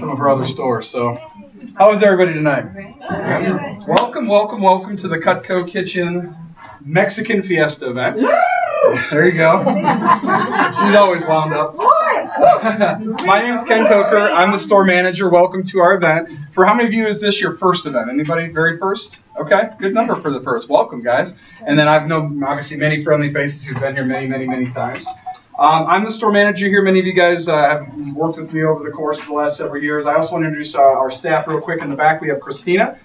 some of our other stores. So, how is everybody tonight? Welcome, welcome, welcome to the Cutco Kitchen Mexican Fiesta event. There you go. She's always wound up. My name is Ken Coker. I'm the store manager. Welcome to our event. For how many of you is this your first event? Anybody very first? Okay, good number for the first. Welcome, guys. And then I've known, obviously, many friendly faces who've been here many times. I'm the store manager here. Many of you guys have worked with me over the course of the last several years. I also want to introduce our staff real quick. In the back, we have Christina.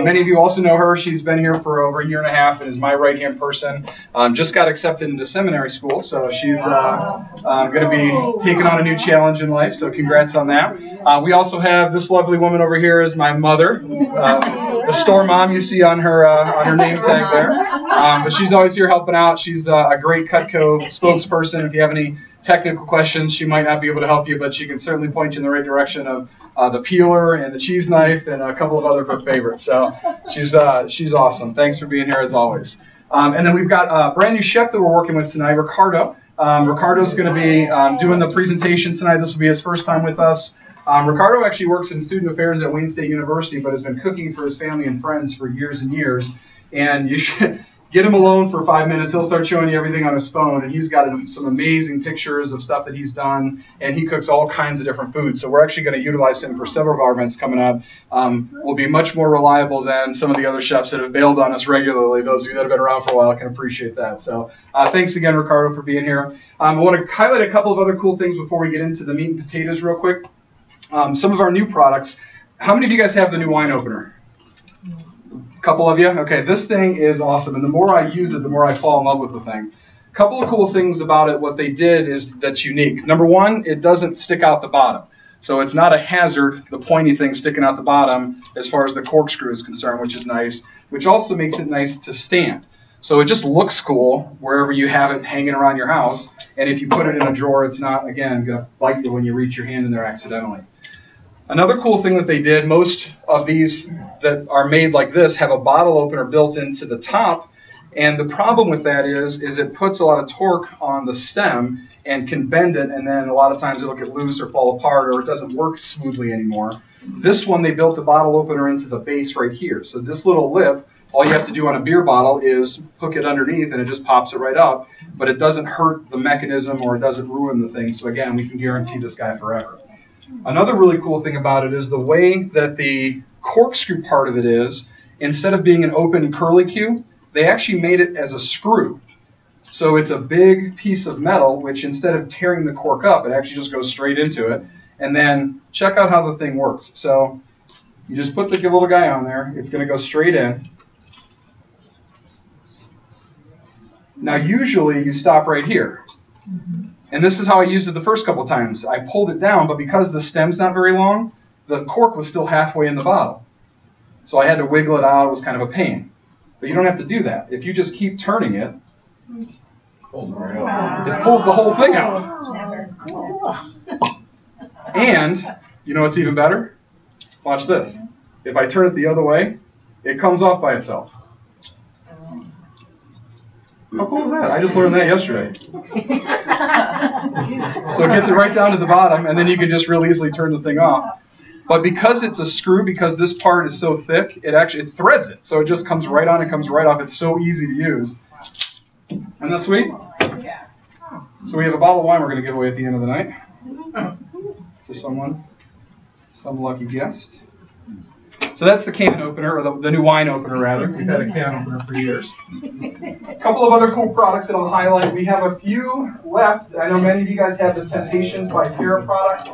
Many of you also know her. She's been here for over a year and a half and is my right-hand person. Just got accepted into seminary school, so she's going to be taking on a new challenge in life, so congrats on that. We also have this lovely woman over here is my mother, the store mom you see on her name tag there. But she's always here helping out. She's a great Cutco spokesperson. If you have any technical questions, she might not be able to help you, but she can certainly point you in the right direction of the peeler and the cheese knife and a couple of other favorites. So she's awesome. Thanks for being here as always. And then we've got a brand new chef that we're working with tonight, Ricardo. Ricardo's going to be doing the presentation tonight. This will be his first time with us. Ricardo actually works in student affairs at Wayne State University, but has been cooking for his family and friends for years and years. And you should get him alone for 5 minutes. He'll start showing you everything on his phone, and he's got some amazing pictures of stuff that he's done, and he cooks all kinds of different foods. So we're actually going to utilize him for several of our events coming up. Will be much more reliable than some of the other chefs that have bailed on us regularly. Those of you that have been around for a while can appreciate that. So thanks again, Ricardo, for being here. I want to highlight a couple of other cool things before we get into the meat and potatoes real quick. Some of our new products. How many of you guys have the new wine opener? Couple of you? Okay, this thing is awesome, and the more I use it, the more I fall in love with the thing. A couple of cool things about it, what they did is that's unique. Number one, it doesn't stick out the bottom. So it's not a hazard, the pointy thing sticking out the bottom as far as the corkscrew is concerned, which is nice, which also makes it nice to stand. So it just looks cool wherever you have it hanging around your house, and if you put it in a drawer, it's not, again, going to bite you when you reach your hand in there accidentally. Another cool thing that they did, most of these that are made like this have a bottle opener built into the top, and the problem with that is it puts a lot of torque on the stem and can bend it, and then a lot of times it'll get loose or fall apart, or it doesn't work smoothly anymore. This one, they built the bottle opener into the base right here. So this little lip, all you have to do on a beer bottle is hook it underneath, and it just pops it right up, but it doesn't hurt the mechanism or it doesn't ruin the thing. So again, we can guarantee this guy forever. Another really cool thing about it is the way that the corkscrew part of it is, instead of being an open curlicue, they actually made it as a screw. So it's a big piece of metal, which instead of tearing the cork up, it actually just goes straight into it. And then check out how the thing works. So you just put the little guy on there. It's going to go straight in. Now usually you stop right here. And this is how I used it the first couple times. I pulled it down, but because the stem's not very long, the cork was still halfway in the bottle. So I had to wiggle it out. It was kind of a pain. But you don't have to do that. If you just keep turning it, it pulls the whole thing out. And, you know what's even better? Watch this. If I turn it the other way, it comes off by itself. How cool is that? I just learned that yesterday. So it gets it right down to the bottom, and then you can just real easily turn the thing off. But because it's a screw, because this part is so thick, it threads it. So it just comes right on and comes right off. It's so easy to use. Isn't that sweet? So we have a bottle of wine we're going to give away at the end of the night to someone, some lucky guest. So that's the can opener, or the new wine opener, rather. We've had a can opener for years. A couple of other cool products that I'll highlight. We have a few left. I know many of you guys have the Temptations by Terra product.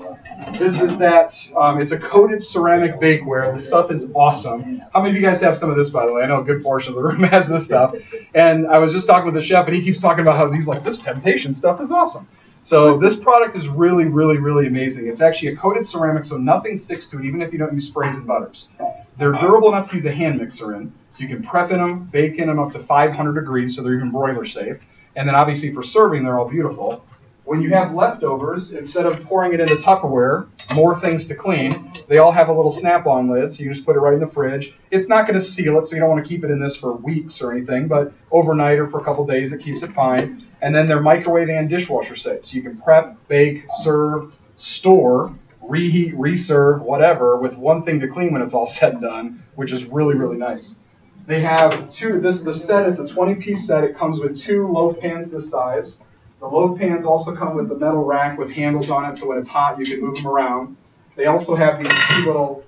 This is that, it's a coated ceramic bakeware. This stuff is awesome. How many of you guys have some of this, by the way? I know a good portion of the room has this stuff. And I was just talking with the chef, and he keeps talking about how he's like, this Temptation stuff is awesome. So this product is really, really, really amazing. It's actually a coated ceramic, so nothing sticks to it, even if you don't use sprays and butters. They're durable enough to use a hand mixer in, so you can prep in them, bake in them up to 500 degrees, so they're even broiler safe. And then obviously for serving, they're all beautiful. When you have leftovers, instead of pouring it into Tupperware, more things to clean, they all have a little snap-on lid, so you just put it right in the fridge. It's not going to seal it, so you don't want to keep it in this for weeks or anything, but overnight or for a couple days, it keeps it fine. And then they're microwave and dishwasher safe, so you can prep, bake, serve, store, reheat, reserve, whatever, with one thing to clean when it's all said and done, which is really, really nice. They have two, this is the set, it's a 20-piece set. It comes with 2 loaf pans this size. The loaf pans also come with the metal rack with handles on it, so when it's hot, you can move them around. They also have these 2 little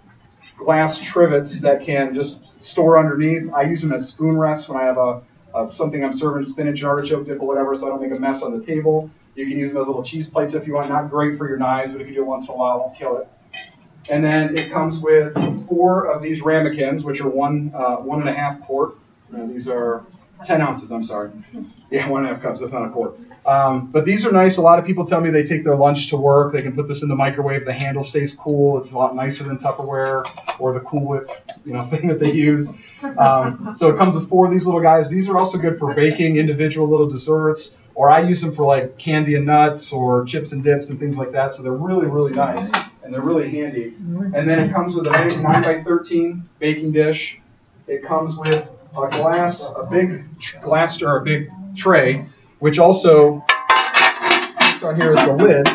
glass trivets that can just store underneath. I use them as spoon rests when I have something I'm serving, spinach and artichoke dip or whatever, so I don't make a mess on the table. You can use them as little cheese plates if you want. Not great for your knives, but if you do it once in a while, it won't kill it. And then it comes with 4 of these ramekins, which are 1.5 quart. These are 10 ounces, I'm sorry. Yeah, 1.5 cups, that's not a quart. But these are nice. A lot of people tell me they take their lunch to work. They can put this in the microwave. The handle stays cool. It's a lot nicer than Tupperware or the Cool Whip, thing that they use. So it comes with 4 of these little guys. These are also good for baking individual little desserts, or I use them for like candy and nuts or chips and dips and things like that. So they're really, really nice and they're really handy. And then it comes with a big 9x13 baking dish. It comes with a big glass or a big tray, which also on here is the lid.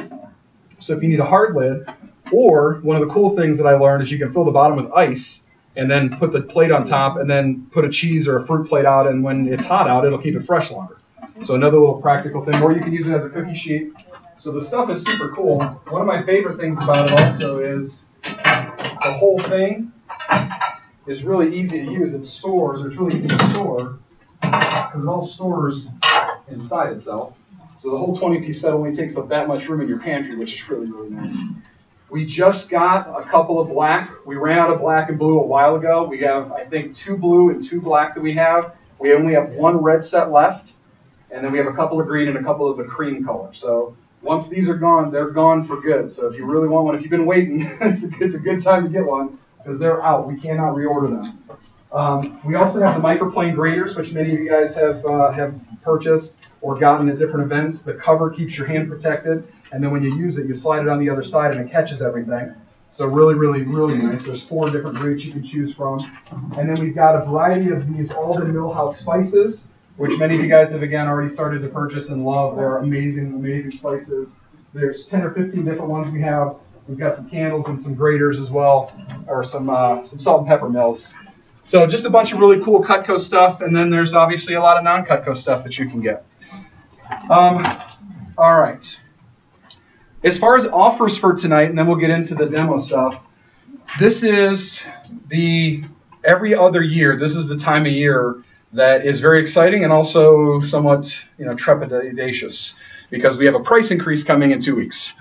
So if you need a hard lid, or one of the cool things that I learned is you can fill the bottom with ice and then put the plate on top and then put a cheese or a fruit plate out, and when it's hot out, it'll keep it fresh longer. So another little practical thing, or you can use it as a cookie sheet. So the stuff is super cool. One of my favorite things about it also is the whole thing is really easy to use. It's really easy to store because it all stores inside itself. So the whole 20-piece set only takes up that much room in your pantry, which is really, really nice. We just got a couple of black. We ran out of black and blue a while ago. We have, I think, 2 blue and 2 black that we have. We only have 1 red set left. And then we have a couple of green and a couple of the cream color. So once these are gone, they're gone for good. So if you really want one, if you've been waiting, it's a good time to get one because they're out. We cannot reorder them. We also have the microplane graters, which many of you guys have purchased or gotten at different events. The cover keeps your hand protected, and then when you use it, you slide it on the other side and it catches everything. So really, really, really nice. There's 4 different routes you can choose from. And then we've got a variety of these Alden Millhouse spices, which many of you guys have, again, already started to purchase and love. They're amazing, amazing spices. There's 10 or 15 different ones we have. We've got some candles and some graters as well, or some salt and pepper mills. So just a bunch of really cool Cutco stuff, and then there's obviously a lot of non-Cutco stuff that you can get. All right. As far as offers for tonight, and then we'll get into the demo stuff, this is every other year, this is the time of year that is very exciting and also somewhat, trepidatious, because we have a price increase coming in 2 weeks.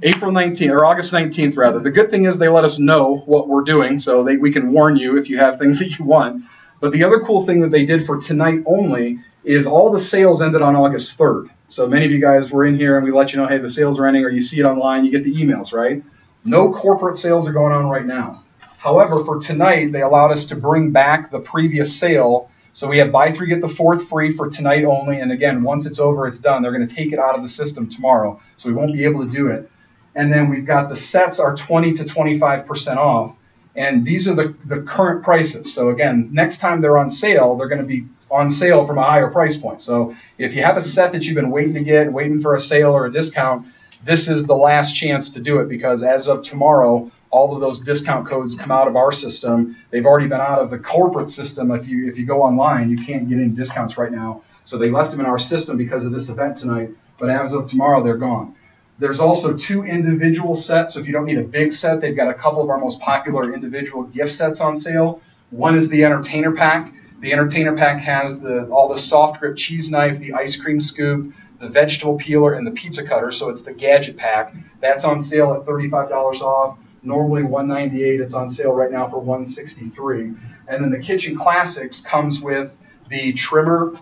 April 19th, or August 19th, rather. The good thing is they let us know what we're doing, so we can warn you if you have things that you want. But the other cool thing that they did for tonight only is all the sales ended on August 3rd. So many of you guys were in here and we let you know, hey, the sales are ending, or you see it online, you get the emails, right? No corporate sales are going on right now. However, for tonight, they allowed us to bring back the previous sale. So we have buy 3, get the 4th free for tonight only. And again, once it's over, it's done. They're going to take it out of the system tomorrow, so we won't be able to do it. And then we've got the sets are 20 to 25% off. And these are the current prices. So again, next time they're on sale, they're going to be on sale from a higher price point. So if you have a set that you've been waiting to get, waiting for a sale or a discount, this is the last chance to do it, because as of tomorrow, all of those discount codes come out of our system. They've already been out of the corporate system. If you go online, you can't get any discounts right now. So they left them in our system because of this event tonight. But as of tomorrow, they're gone. There's also 2 individual sets. So if you don't need a big set, they've got a couple of our most popular individual gift sets on sale. One is the Entertainer Pack. The Entertainer Pack has all the soft grip cheese knife, the ice cream scoop, the vegetable peeler, and the pizza cutter. So it's the gadget pack. That's on sale at $35 off. Normally $198. It's on sale right now for $163. And then the Kitchen Classics comes with the trimmer.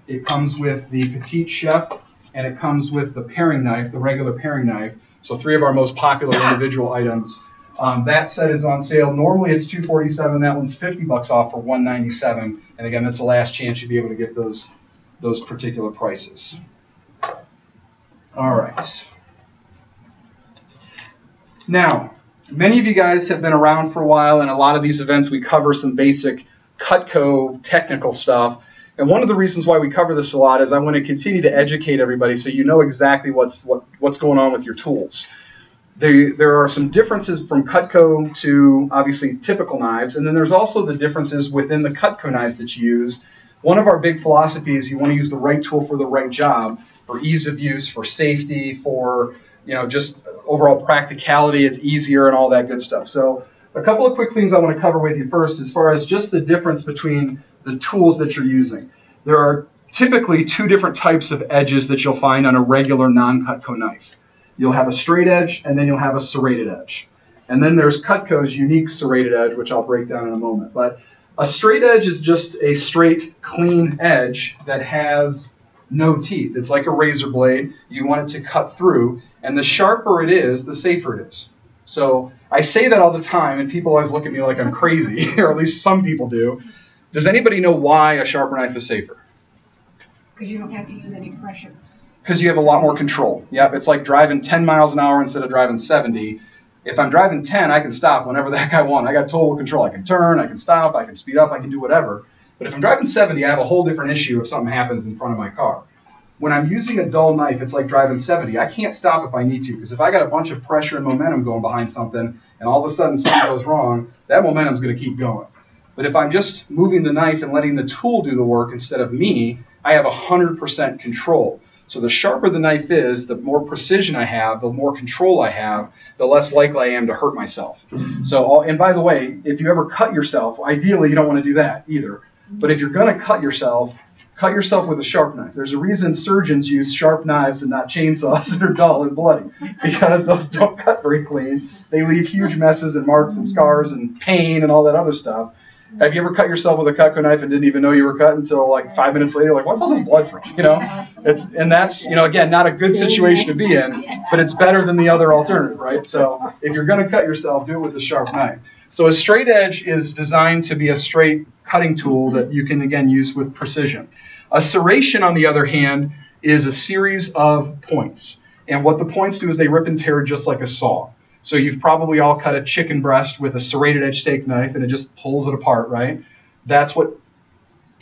It comes with the Petite Chef, and it comes with the paring knife, the regular paring knife. So 3 of our most popular individual items. That set is on sale. Normally it's $247. That one's $50 off for $197. And again, that's the last chance you'll be able to get those particular prices. All right. Now, many of you guys have been around for a while, and a lot of these events we cover some basic Cutco technical stuff. And one of the reasons why we cover this a lot is I want to continue to educate everybody so you know exactly what's going on with your tools. There are some differences from Cutco to obviously typical knives, and then there's also the differences within the Cutco knives that you use. One of our big philosophies, you want to use the right tool for the right job, for ease of use, for safety, for just overall practicality. It's easier and all that good stuff. So a couple of quick things I want to cover with you first, as far as just the difference between the tools that you're using. There are typically two different types of edges that you'll find on a regular non-Cutco knife. You'll have a straight edge, and then you'll have a serrated edge. And then there's Cutco's unique serrated edge, which I'll break down in a moment. But a straight edge is just a straight, clean edge that has no teeth. It's like a razor blade. You want it to cut through, and the sharper it is, the safer it is. So I say that all the time, and people always look at me like I'm crazy, or at least some people do. Does anybody know why a sharper knife is safer? Because you don't have to use any pressure. Because you have a lot more control. Yep, it's like driving 10 miles an hour instead of driving 70. If I'm driving 10, I can stop whenever the heck I want. I got total control. I can turn, I can stop, I can speed up, I can do whatever. But if I'm driving 70, I have a whole different issue if something happens in front of my car. When I'm using a dull knife, it's like driving 70. I can't stop if I need to, because if I got a bunch of pressure and momentum going behind something, and all of a sudden something goes wrong, that momentum's going to keep going. But if I'm just moving the knife and letting the tool do the work instead of me, I have 100% control. So the sharper the knife is, the more precision I have, the more control I have, the less likely I am to hurt myself. So, and by the way, if you ever cut yourself, ideally you don't want to do that either. But if you're going to cut yourself with a sharp knife. There's a reason surgeons use sharp knives and not chainsaws that are dull and bloody, because those don't cut very clean. They leave huge messes and marks and scars and pain and all that other stuff. Have you ever cut yourself with a Cutco knife and didn't even know you were cut until like 5 minutes later? Like, what's all this blood from? That's again, not a good situation to be in, but it's better than the other alternative, right? So if you're going to cut yourself, do it with a sharp knife. So a straight edge is designed to be a straight cutting tool that you can again use with precision. A serration, on the other hand, is a series of points, and what the points do is they rip and tear just like a saw. So you've probably all cut a chicken breast with a serrated edge steak knife and it just pulls it apart, right? That's what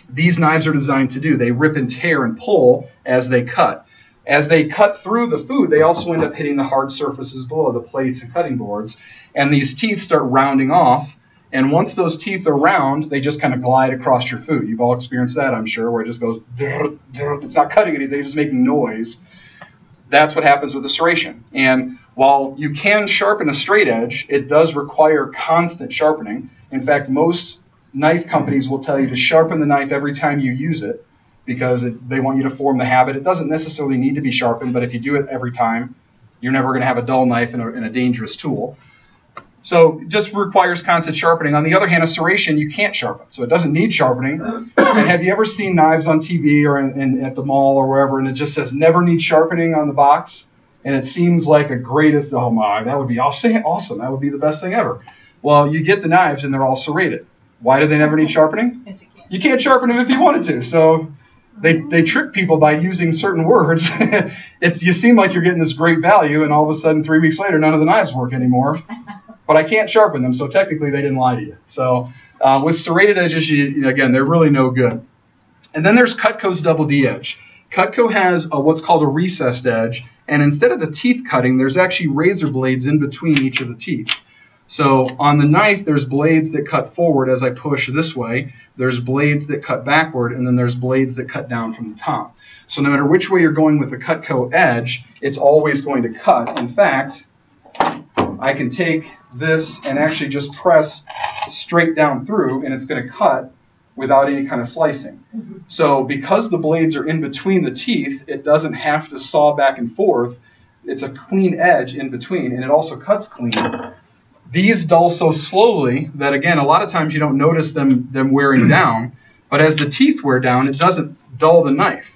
these knives are designed to do. They rip and tear and pull as they cut. As they cut through the food, they also end up hitting the hard surfaces below, the plates and cutting boards, and these teeth start rounding off. And once those teeth are round, they just kind of glide across your food. You've all experienced that, I'm sure, where it just goes, it's not cutting anything, it's just making noise. That's what happens with a serration. And while you can sharpen a straight edge, it does require constant sharpening. In fact, most knife companies will tell you to sharpen the knife every time you use it because they want you to form the habit. It doesn't necessarily need to be sharpened, but if you do it every time, you're never going to have a dull knife and a dangerous tool. So it just requires constant sharpening. On the other hand, a serration, you can't sharpen, so it doesn't need sharpening. And have you ever seen knives on TV or at the mall or wherever, and it just says never need sharpening on the box? And it seems like a greatest, oh my, that would be awesome. That would be the best thing ever. Well, you get the knives and they're all serrated. Why do they never need sharpening? You can't sharpen them if you wanted to. So they trick people by using certain words. You seem like you're getting this great value, and all of a sudden 3 weeks later, none of the knives work anymore. But I can't sharpen them, so technically they didn't lie to you. So with serrated edges, again, they're really no good. And then there's Cutco's Double D edge. Cutco has what's called a recessed edge, and instead of the teeth cutting, there's actually razor blades in between each of the teeth. So on the knife, there's blades that cut forward as I push this way. There's blades that cut backward, and then there's blades that cut down from the top. So no matter which way you're going with the Cutco edge, it's always going to cut. In fact, I can take this and actually just press straight down through, and it's going to cut without any kind of slicing. So because the blades are in between the teeth, it doesn't have to saw back and forth. It's a clean edge in between, and it also cuts clean. These dull so slowly that, again, a lot of times you don't notice them wearing down, but as the teeth wear down, it doesn't dull the knife.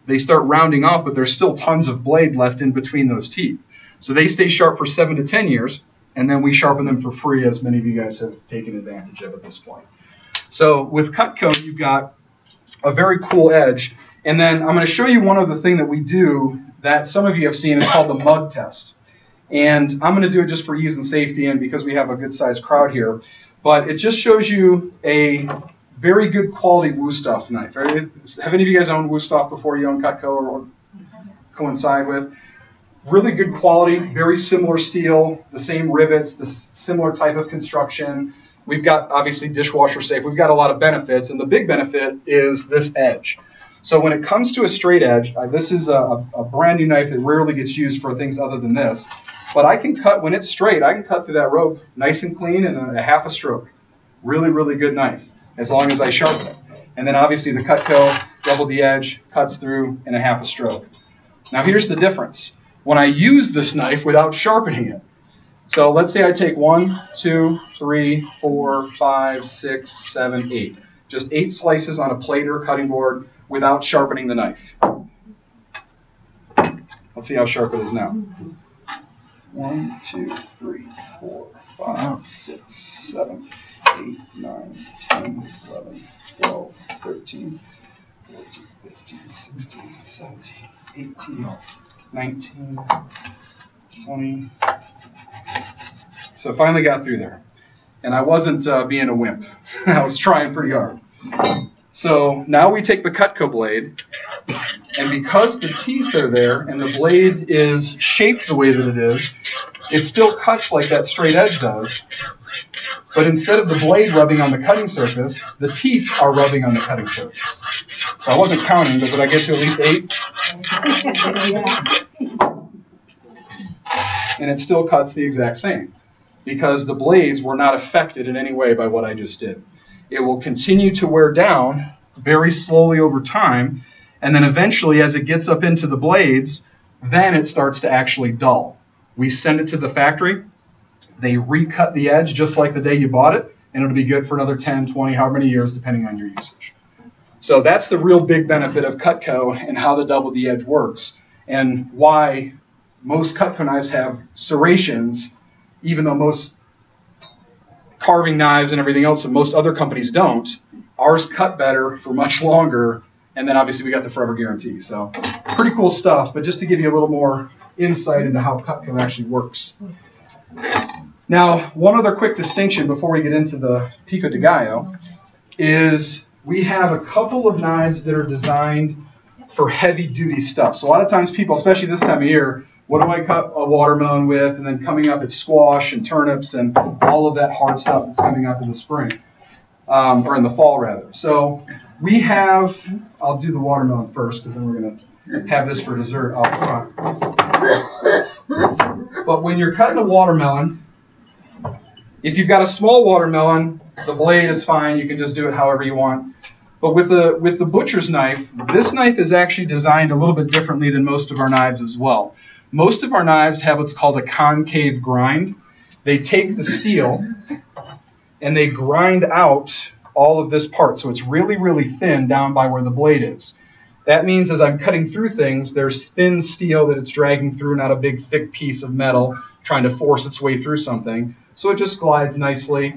They start rounding off, but there's still tons of blade left in between those teeth. So they stay sharp for 7 to 10 years, and then we sharpen them for free, as many of you guys have taken advantage of at this point. So with Cutco, you've got a very cool edge. And then I'm going to show you one other thing that we do that some of you have seen. It's called the mug test. And I'm going to do it just for ease and safety and because we have a good-sized crowd here. But it just shows you a very good quality Wusthof knife. Have any of you guys owned Wusthof before you owned Cutco or coincide with? Really good quality, very similar steel, the same rivets, the similar type of construction. We've got, obviously, dishwasher safe. We've got a lot of benefits, and the big benefit is this edge. So when it comes to a straight edge, this is a brand new knife that rarely gets used for things other than this. But I can cut, when it's straight, I can cut through that rope nice and clean in a half a stroke. Really, really good knife, as long as I sharpen it. And then obviously the Cutco, double the edge, cuts through in a half a stroke. Now here's the difference. When I use this knife without sharpening it, so let's say I take 1, 2, 3, 4, 5, 6, 7, 8. Just 8 slices on a plate or cutting board without sharpening the knife. Let's see how sharp it is now. 1, 2, 3, 4, 5, 6, 7, 8, 9, 10, 11, 12, 13, 14, 15, 16, 17, 18, 19, 20. So I finally got through there. And I wasn't being a wimp. I was trying pretty hard. So now we take the Cutco blade, and because the teeth are there and the blade is shaped the way that it is, it still cuts like that straight edge does. But instead of the blade rubbing on the cutting surface, the teeth are rubbing on the cutting surface. So I wasn't counting, but did I get to at least 8? And it still cuts the exact same, because the blades were not affected in any way by what I just did. It will continue to wear down very slowly over time, and then eventually as it gets up into the blades, then it starts to actually dull. We send it to the factory, they recut the edge just like the day you bought it, and it'll be good for another 10, 20, however many years depending on your usage. So that's the real big benefit of Cutco and how the double the edge works, and why most Cutco knives have serrations, even though most carving knives and everything else and most other companies don't. Ours cut better for much longer, and then obviously we got the forever guarantee. So pretty cool stuff, but just to give you a little more insight into how Cutco actually works. Now, one other quick distinction before we get into the Pico de Gallo is we have a couple of knives that are designed for heavy-duty stuff. So a lot of times people, especially this time of year, what do I cut a watermelon with? And then coming up, it's squash and turnips and all of that hard stuff that's coming up in the spring, or in the fall, rather. So we have, I'll do the watermelon first, because then we're going to have this for dessert out front. But when you're cutting a watermelon, if you've got a small watermelon, the blade is fine. You can just do it however you want. But with the butcher's knife, this knife is actually designed a little bit differently than most of our knives as well. Most of our knives have what's called a concave grind. They take the steel and they grind out all of this part. So it's really, really thin down by where the blade is. That means as I'm cutting through things, there's thin steel that it's dragging through, not a big thick piece of metal trying to force its way through something. So it just glides nicely.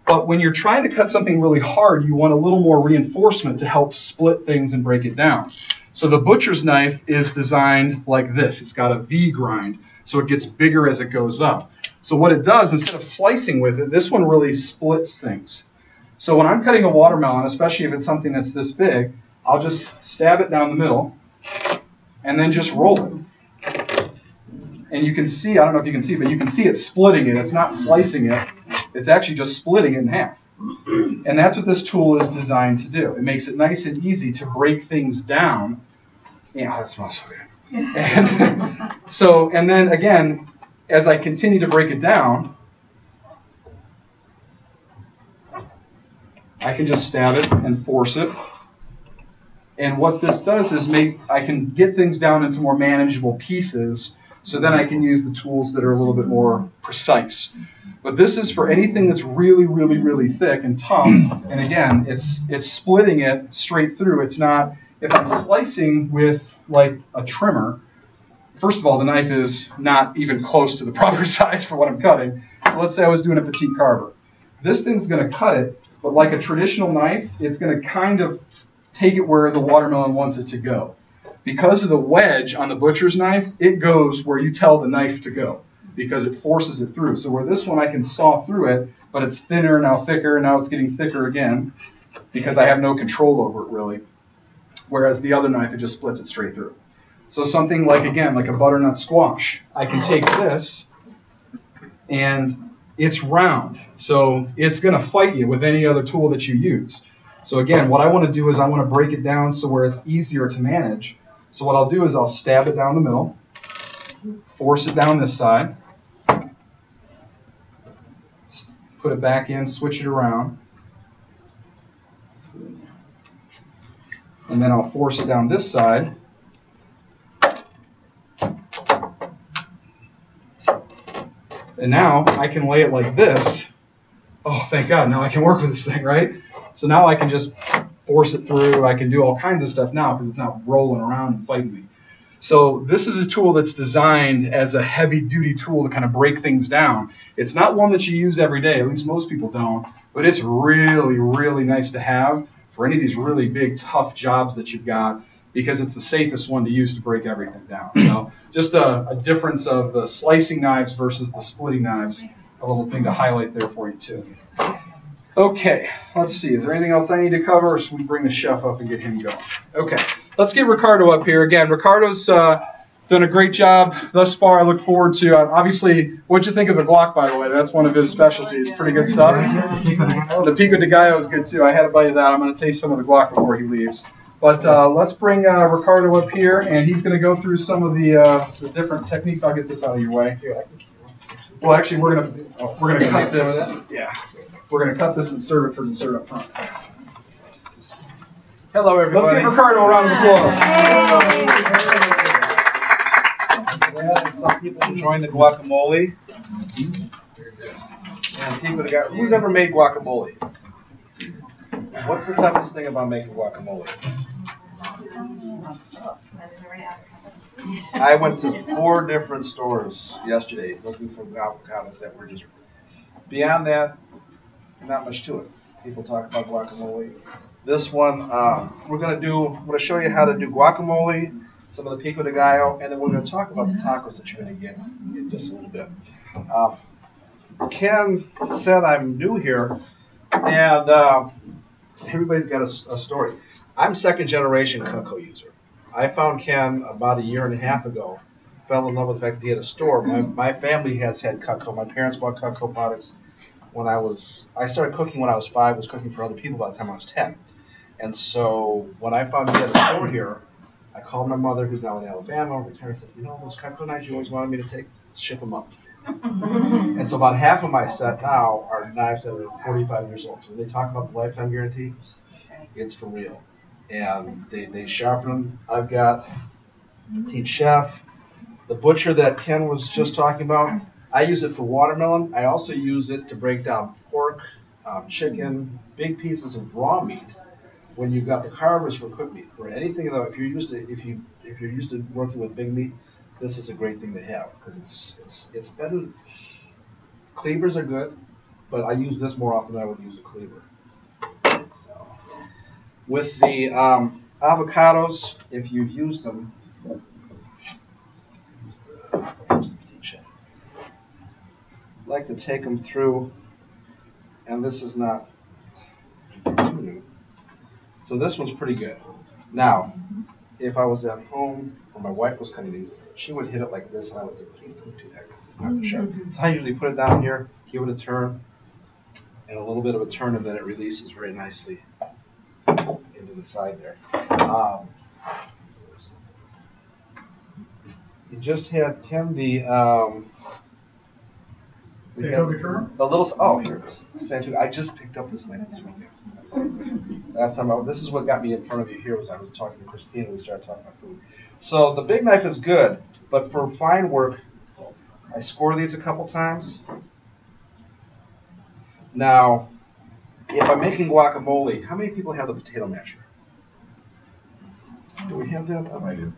But when you're trying to cut something really hard, you want a little more reinforcement to help split things and break it down. So the butcher's knife is designed like this. It's got a V grind, so it gets bigger as it goes up. So what it does, instead of slicing with it, this one really splits things. So when I'm cutting a watermelon, especially if it's something that's this big, I'll just stab it down the middle and then just roll it. And you can see, I don't know if you can see, but you can see it splitting it. It's not slicing it. It's actually just splitting it in half. And that's what this tool is designed to do. It makes it nice and easy to break things down. Yeah, that smells so good. And then again, as I continue to break it down, I can just stab it and force it. And what this does is I can get things down into more manageable pieces, so then I can use the tools that are a little bit more precise. But this is for anything that's really, really, really thick and tough. And again, it's splitting it straight through. It's not, if I'm slicing with like a trimmer, first of all, the knife is not even close to the proper size for what I'm cutting. So let's say I was doing a petite carver. This thing's going to cut it, but like a traditional knife, it's going to kind of take it where the watermelon wants it to go. Because of the wedge on the butcher's knife, it goes where you tell the knife to go, because it forces it through. So where this one I can saw through it, but it's thinner, now thicker, and now it's getting thicker again, because I have no control over it really. Whereas the other knife, it just splits it straight through. So something like, again, like a butternut squash. I can take this, and it's round. So it's going to fight you with any other tool that you use. So again, what I want to do is I want to break it down so where it's easier to manage. So what I'll do is I'll stab it down the middle, force it down this side, put it back in, switch it around, and then I'll force it down this side. And now I can lay it like this. Oh, thank God, now I can work with this thing, right? So now I can just force it through. I can do all kinds of stuff now because it's not rolling around and fighting me. So this is a tool that's designed as a heavy-duty tool to kind of break things down. It's not one that you use every day, at least most people don't, but it's really, really nice to have for any of these really big, tough jobs that you've got, because it's the safest one to use to break everything down. So just a difference of the slicing knives versus the splitting knives, a little thing to highlight there for you too. Okay, let's see. Is there anything else I need to cover, or should we bring the chef up and get him going? Okay, let's get Ricardo up here. Again, Ricardo's done a great job thus far. I look forward to, obviously, what'd you think of the guac, by the way? That's one of his specialties. Pretty good stuff. The pico de gallo is good too. I had a bite of that. I'm going to taste some of the guac before he leaves. But let's bring Ricardo up here, and he's going to go through some of the different techniques. I'll get this out of your way. Well, actually, we're gonna cut this. Yeah, we're gonna cut this and serve it for dessert up front. Hello, everybody. Let's give Ricardo a round of applause. Some people enjoying the guacamole. And people that got, who's ever made guacamole? What's the toughest thing about making guacamole? I went to 4 different stores yesterday looking for avocados that were just, beyond that, not much to it. People talk about guacamole. This one, I'm going to show you how to do guacamole, some of the pico de gallo, and then we're going to talk about the tacos that you're going to get in just a little bit. Ken said I'm new here, and everybody's got a story. I'm second generation Cutco user. I found Ken about 1.5 years ago, fell in love with the fact that he had a store. My family has had Cutco. My parents bought Cutco products when I started cooking when I was 5, was cooking for other people by the time I was 10. And so when I found he had a store here, I called my mother, who's now in Alabama, retired, and said, you know, those Cutco knives you always wanted me to ship them up. And so about half of my set now are knives that are 45 years old. So when they talk about the lifetime guarantee, it's for real. And they sharpen them. I've got Petite Chef. The butcher that Ken was just talking about, I use it for watermelon. I also use it to break down pork, chicken, big pieces of raw meat. When you've got the carvers for cooked meat, for anything though, if you're used to working with big meat, this is a great thing to have because it's better. Cleavers are good, but I use this more often than I would use a cleaver. So, with the avocados, if you've used them, I like to take them through, and this is not too new. So this one's pretty good. Now, if I was at home or my wife was cutting these, she would hit it like this, and I would say, please don't do that because it's not too sharp. So I usually put it down here, give it a turn, and a little bit of a turn, and then it releases very nicely into the side there. You just had Ken the little. Oh, here it is. I just picked up this knife this weekend. Last time, this is what got me in front of you here was I was talking to Christine and we started talking about food. So the big knife is good, but for fine work, I score these a couple times. Now, if I'm making guacamole, how many people have the potato masher? Do we have that? Oh, I do.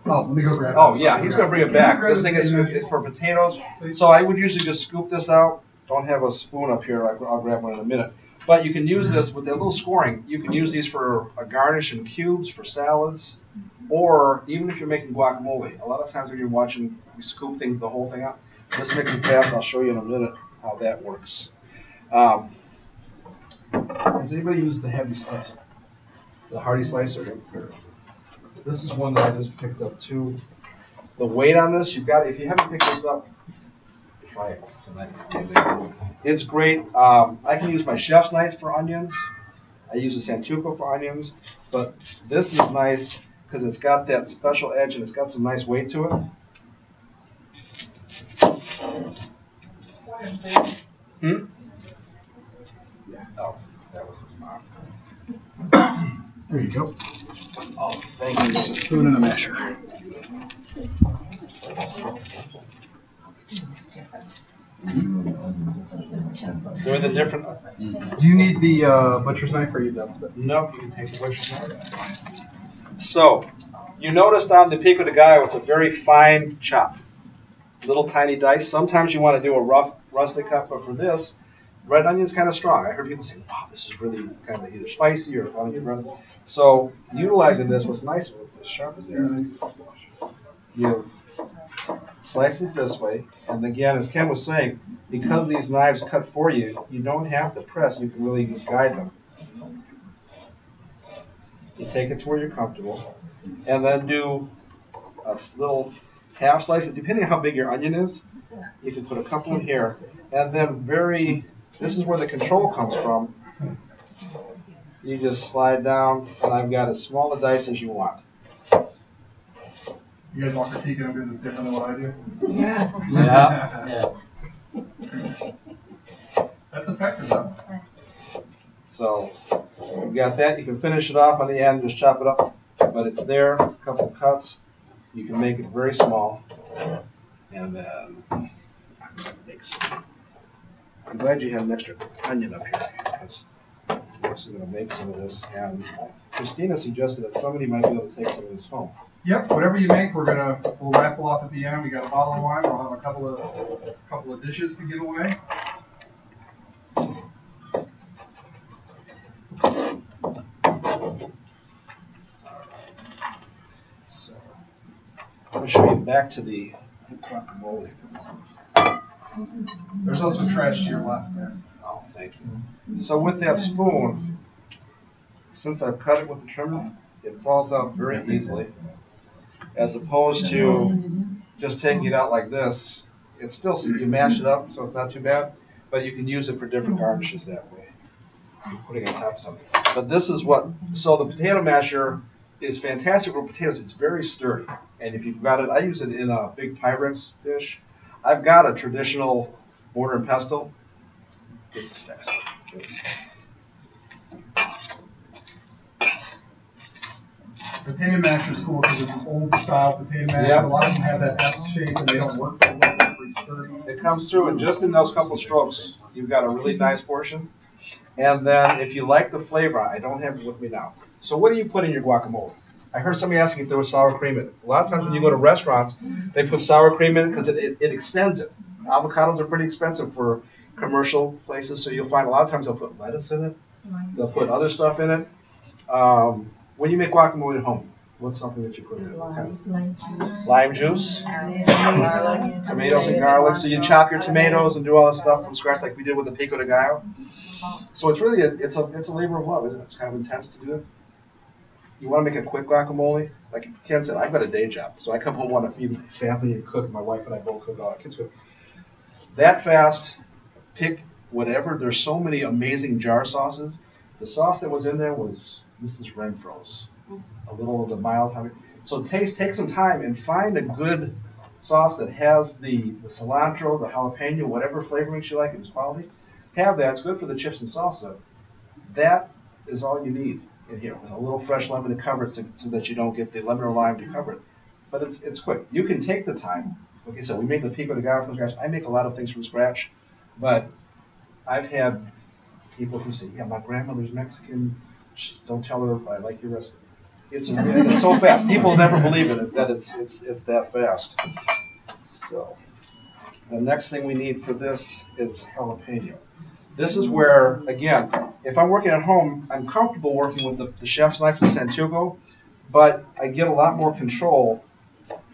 Oh, let me go grab it. Oh, yeah, he's going to bring it back. This thing is for potatoes. So I would usually just scoop this out. Don't have a spoon up here. I'll grab one in a minute. But you can use this with that little scoring. You can use these for a garnish in cubes, for salads, or even if you're making guacamole. A lot of times when you're watching, you scoop the whole thing out. This makes it fast. I'll show you in a minute how that works. Has anybody used the heavy slicer? The Hardy slicer? This is one that I just picked up too. The weight on this, you've got, if you haven't picked this up, try it tonight. It's great. I can use my chef's knife for onions. I use a Santuco for onions, but this is nice because it's got that special edge and it's got some nice weight to it. Yeah. Oh, that was his mom. There you go. Oh, thank you. There's a spoon and a masher. Doing the different. Do you need the butcher's knife or are you done with it? Nope, you can take the butcher's knife. So, you noticed on the pico de gallo, it's a very fine chop. Little tiny dice. Sometimes you want to do a rough, rustic cut, but for this, red onion's kind of strong. I heard people say, wow, this is really kind of either spicy or onion red. So, utilizing this, what's nice with as sharp as there, you have slices this way, and again, as Ken was saying, because these knives cut for you, you don't have to press, you can really just guide them. You take it to where you're comfortable, and then do a little half slice, depending on how big your onion is, you can put a couple in here, and then this is where the control comes from, you just slide down, and I've got as small a dice as you want. You guys all critiquing him because it's different than what I do? Yeah. That's effective, though. So, you've got that. You can finish it off on the end, just chop it up. But it's there, a couple of cuts. You can make it very small. And then, I'm going to make some. I'm glad you have an extra onion up here because we're also going to make some of this. And Christina suggested that somebody might be able to take some of this home. Yep, whatever you make, we'll raffle off at the end. We got a bottle of wine. We'll have a couple of dishes to give away. So, I'm going to show you back to the guacamole. There's also trash to your left there. Oh, thank you. So with that spoon, since I've cut it with the trimmer, it falls out very easily. As opposed to just taking it out like this, it's still, you mash it up, so it's not too bad, but you can use it for different garnishes that way. You're putting it on top of something. But this is so the potato masher is fantastic for potatoes. It's very sturdy. And if you've got it, I use it in a big Pyrex dish. I've got a traditional mortar and pestle. This is fast. Potato masher is cool because it's an old style potato masher. Yep. A lot of them have that S shape and they don't work very well. They're pretty sturdy. It comes through, and just in those couple strokes, you've got a really nice portion. And then if you like the flavor, I don't have it with me now. So what do you put in your guacamole? I heard somebody asking if there was sour cream in it. A lot of times when you go to restaurants, they put sour cream in because it extends it. Avocados are pretty expensive for commercial places, so you'll find a lot of times they'll put lettuce in it. They'll put other stuff in it. When you make guacamole at home, what's something that you put in it? Lime juice, tomatoes and garlic. So you chop your tomatoes and do all this stuff from scratch like we did with the pico de gallo. So it's really it's a labor of love, isn't it? It's kind of intense to do it. You want to make a quick guacamole? Like Ken said, I've got a day job, so I come home, want to feed my family and cook. My wife and I both cook, all our kids cook. That fast, pick whatever. There's so many amazing jar sauces. The sauce that was in there was Mrs. Renfro's, a little of the mild honey. So take some time and find a good sauce that has the cilantro, the jalapeno, whatever flavorings you like, it's quality. Have that. It's good for the chips and salsa. That is all you need in here, with a little fresh lemon to cover it so that you don't get the lemon or lime to cover it. But it's quick. You can take the time. Okay, so we make the pico de gallo from scratch. I make a lot of things from scratch, but I've had people who say, yeah, my grandmother's Mexican. Don't tell her I like your recipe. It's so fast. People never believe it that it's that fast. So the next thing we need for this is jalapeno. This is where, again, if I'm working at home, I'm comfortable working with the chef's knife, the Santuco, but I get a lot more control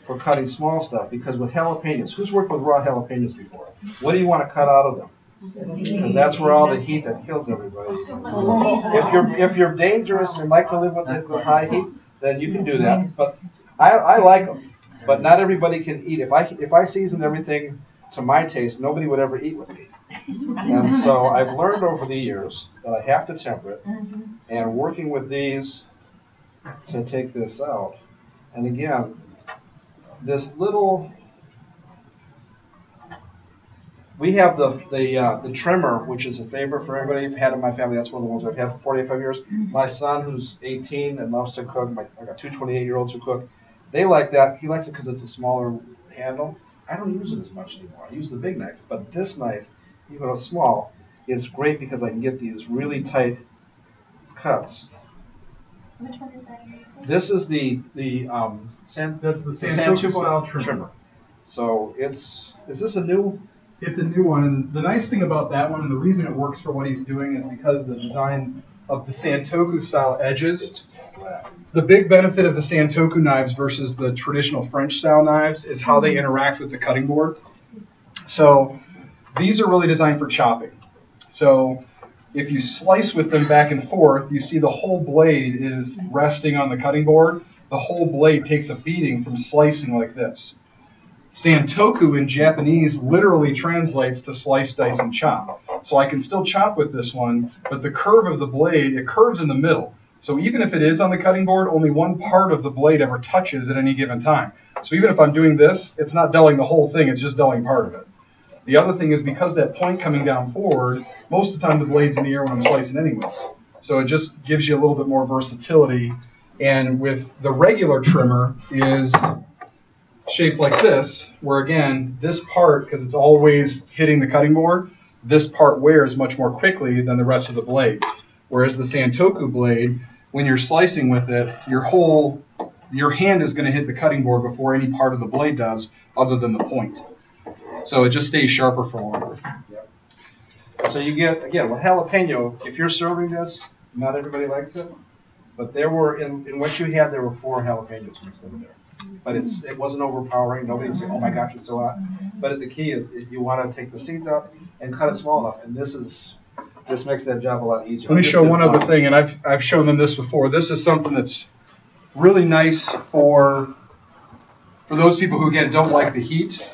for cutting small stuff because with jalapenos, who's worked with raw jalapenos before? What do you want to cut out of them? Because that's where all the heat that kills everybody. If you're dangerous and like to live with high heat, then you can do that. But I like them, but not everybody can eat. If I season everything to my taste, nobody would ever eat with me. And so I've learned over the years that I have to temper it, and working with these to take this out. And again, this little, we have the trimmer, which is a favorite for everybody. I've had in my family. That's one of the ones I've had for 45 years. My son, who's 18 and loves to cook, I got two 28-year-olds who cook. They like that. He likes it because it's a smaller handle. I don't use it as much anymore. I use the big knife. But this knife, even though small, is great because I can get these really tight cuts. Which one is that you're using? This is the That's the Santoku style trimmer. So is this a new? It's a new one, and the nice thing about that one, and the reason it works for what he's doing, is because the design of the Santoku style edges. The big benefit of the Santoku knives versus the traditional French style knives is how they interact with the cutting board. So these are really designed for chopping. So if you slice with them back and forth, you see the whole blade is resting on the cutting board. The whole blade takes a beating from slicing like this. Santoku in Japanese literally translates to slice, dice, and chop. So I can still chop with this one, but the curve of the blade, it curves in the middle. So even if it is on the cutting board, only one part of the blade ever touches at any given time. So even if I'm doing this, it's not dulling the whole thing, it's just dulling part of it. The other thing is because that point coming down forward, most of the time the blade's in the air when I'm slicing anyways. So it just gives you a little bit more versatility. And with the regular trimmer is shaped like this, where again, this part, because it's always hitting the cutting board, this part wears much more quickly than the rest of the blade. Whereas the Santoku blade, when you're slicing with it, your hand is going to hit the cutting board before any part of the blade does, other than the point. So it just stays sharper for longer. Yep. So you get, again, with jalapeno, if you're serving this, not everybody likes it, but there were, in what you had, there were 4 jalapenos mixed in there. But it wasn't overpowering. Nobody would say, oh my gosh, it's so hot. But the key is you want to take the seeds out and cut it small enough. And this makes that job a lot easier. Let me show one other thing, and I've shown them this before. This is something that's really nice for those people who, again, don't like the heat.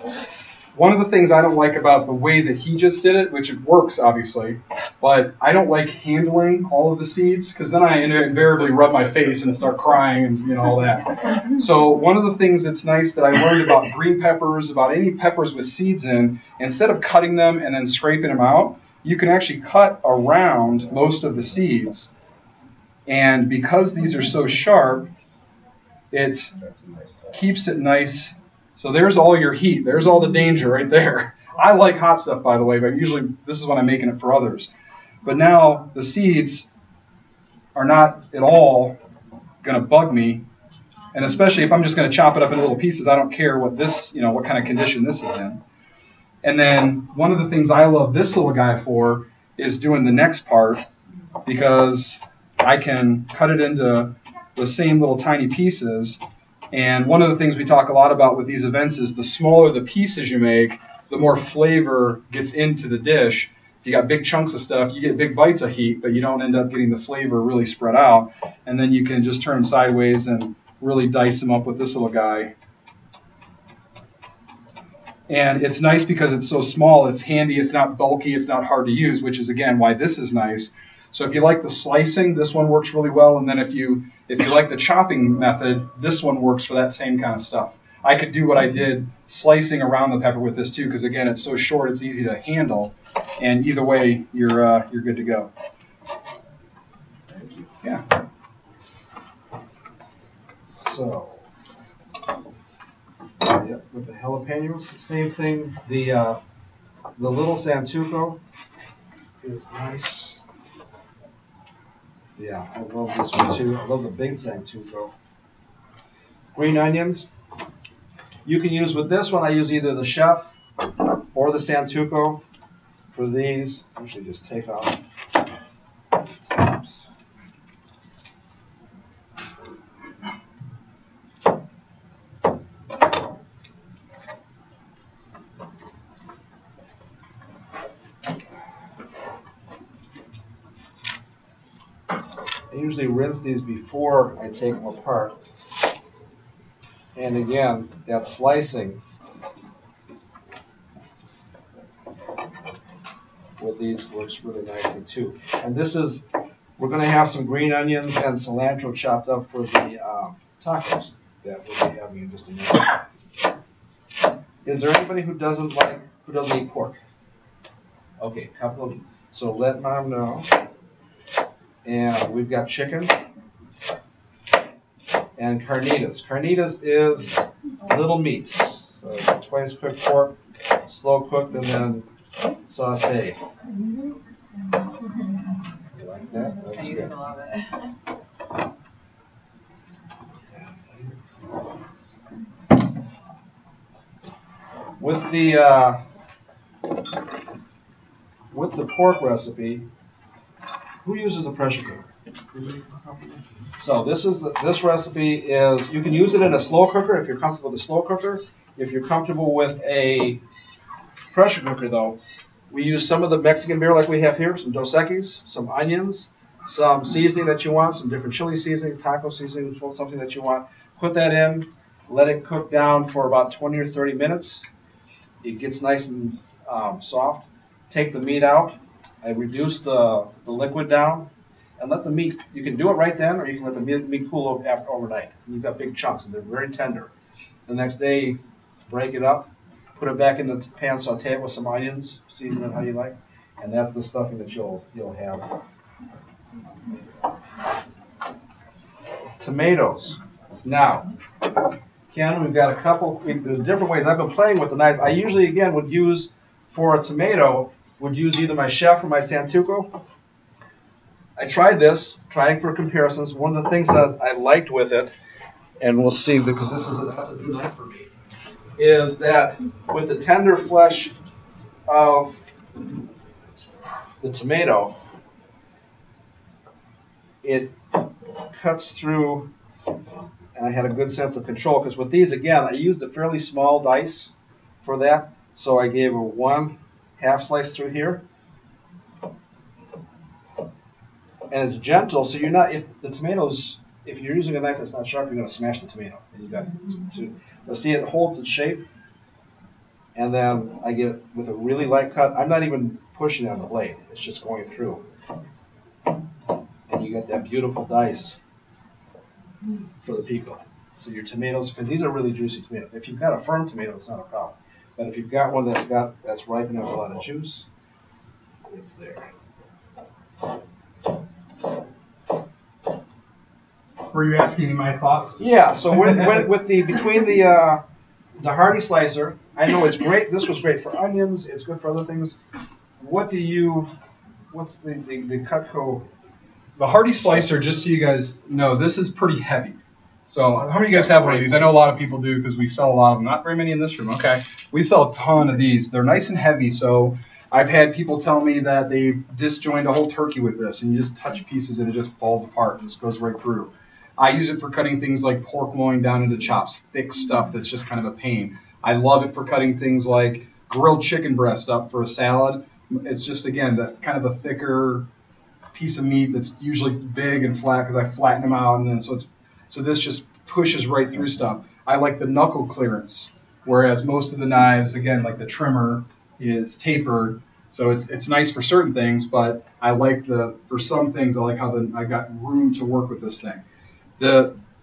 One of the things I don't like about the way that he just did it, which it works, obviously, but I don't like handling all of the seeds, because then I invariably rub my face and start crying and all that. So one of the things that's nice that I learned about green peppers, about any peppers with seeds in, instead of cutting them and then scraping them out, you can actually cut around most of the seeds. And because these are so sharp, it keeps it nice. So there's all your heat. There's all the danger right there. I like hot stuff, by the way, but usually this is when I'm making it for others. But now the seeds are not at all going to bug me. And especially if I'm just going to chop it up into little pieces, I don't care what this, what kind of condition this is in. And then one of the things I love this little guy for is doing the next part, because I can cut it into the same little tiny pieces. And one of the things we talk a lot about with these events is the smaller the pieces you make, the more flavor gets into the dish. If you got big chunks of stuff, you get big bites of heat, but you don't end up getting the flavor really spread out. And then you can just turn them sideways and really dice them up with this little guy. And it's nice because it's so small, it's handy, it's not bulky, it's not hard to use, which is, again, why this is nice. So if you like the slicing, this one works really well. And then if you like the chopping method, this one works for that same kind of stuff. I could do what I did slicing around the pepper with this too, because again, it's so short, it's easy to handle. And either way, you're good to go. Thank you. Yeah. So, with the jalapenos, same thing. The little Santoku is nice. Yeah, I love this one too. I love the big Santoku. Green onions. You can use with this one. I use either the chef or the Santoku. For these, I usually just take out. I usually rinse these before I take them apart. And again, that slicing with these works really nicely too. And this is, we're going to have some green onions and cilantro chopped up for the tacos that we'll be having in just a minute. Is there anybody who doesn't eat pork? Okay, couple of, so let Mom know. And we've got chicken and carnitas. Carnitas is little meat. So twice cooked pork, slow cooked, and then sauteed. You like that? That's I used good. to love it. With the pork recipe, who uses a pressure cooker? So this recipe is, you can use it in a slow cooker if you're comfortable with a slow cooker. If you're comfortable with a pressure cooker though, we use some of the Mexican beer like we have here, some Dos Equis, some onions, some seasoning that you want, some different chili seasonings, taco seasonings, something that you want. Put that in, let it cook down for about 20 or 30 minutes. It gets nice and soft. Take the meat out. I reduce the liquid down and let the meat, you can do it right then or you can let the meat cool overnight. You've got big chunks and they're very tender. The next day, break it up, put it back in the pan, saute it with some onions, season it how you like, and that's the stuffing that you'll have. Tomatoes. Now, Ken, we've got a couple, there's different ways. I've been playing with the knives. I usually, again, would use, for a tomato, would use either my chef or my Santoku. I tried this, trying for comparisons. One of the things that I liked with it, and we'll see because that's a new knife for me, is that with the tender flesh of the tomato, it cuts through, and I had a good sense of control because with these, again, I used a fairly small dice for that, so I gave a 1/2 slice through here. And it's gentle, so you're not, if the tomatoes, if you're using a knife that's not sharp, you're going to smash the tomato. And you got to, but see, it holds its shape. And then I get it with a really light cut. I'm not even pushing on the blade. It's just going through. And you get that beautiful dice for the pico. So your tomatoes, because these are really juicy tomatoes. If you've got a firm tomato, it's not a problem. But if you've got one that's ripe and has a lot of juice, it's there. Were you asking me my thoughts? Yeah. So with between the Hardy slicer, I know it's great. This was great for onions. It's good for other things. What's the Cutco? The Hardy slicer, just so you guys know, this is pretty heavy. So how many of you guys have one of these? I know a lot of people do because we sell a lot of them. Not very many in this room. Okay. We sell a ton of these. They're nice and heavy. So I've had people tell me that they've disjoined a whole turkey with this, and you just touch pieces and it just falls apart and just goes right through. I use it for cutting things like pork loin down into chops, thick stuff that's just kind of a pain. I love it for cutting things like grilled chicken breast up for a salad. It's just, again, that kind of a thicker piece of meat that's usually big and flat because I flatten them out, and then so this just pushes right through stuff. I like the knuckle clearance, whereas most of the knives, again, like the trimmer, is tapered. So it's nice for certain things, but I like for some things, I like how I got room to work with this thing.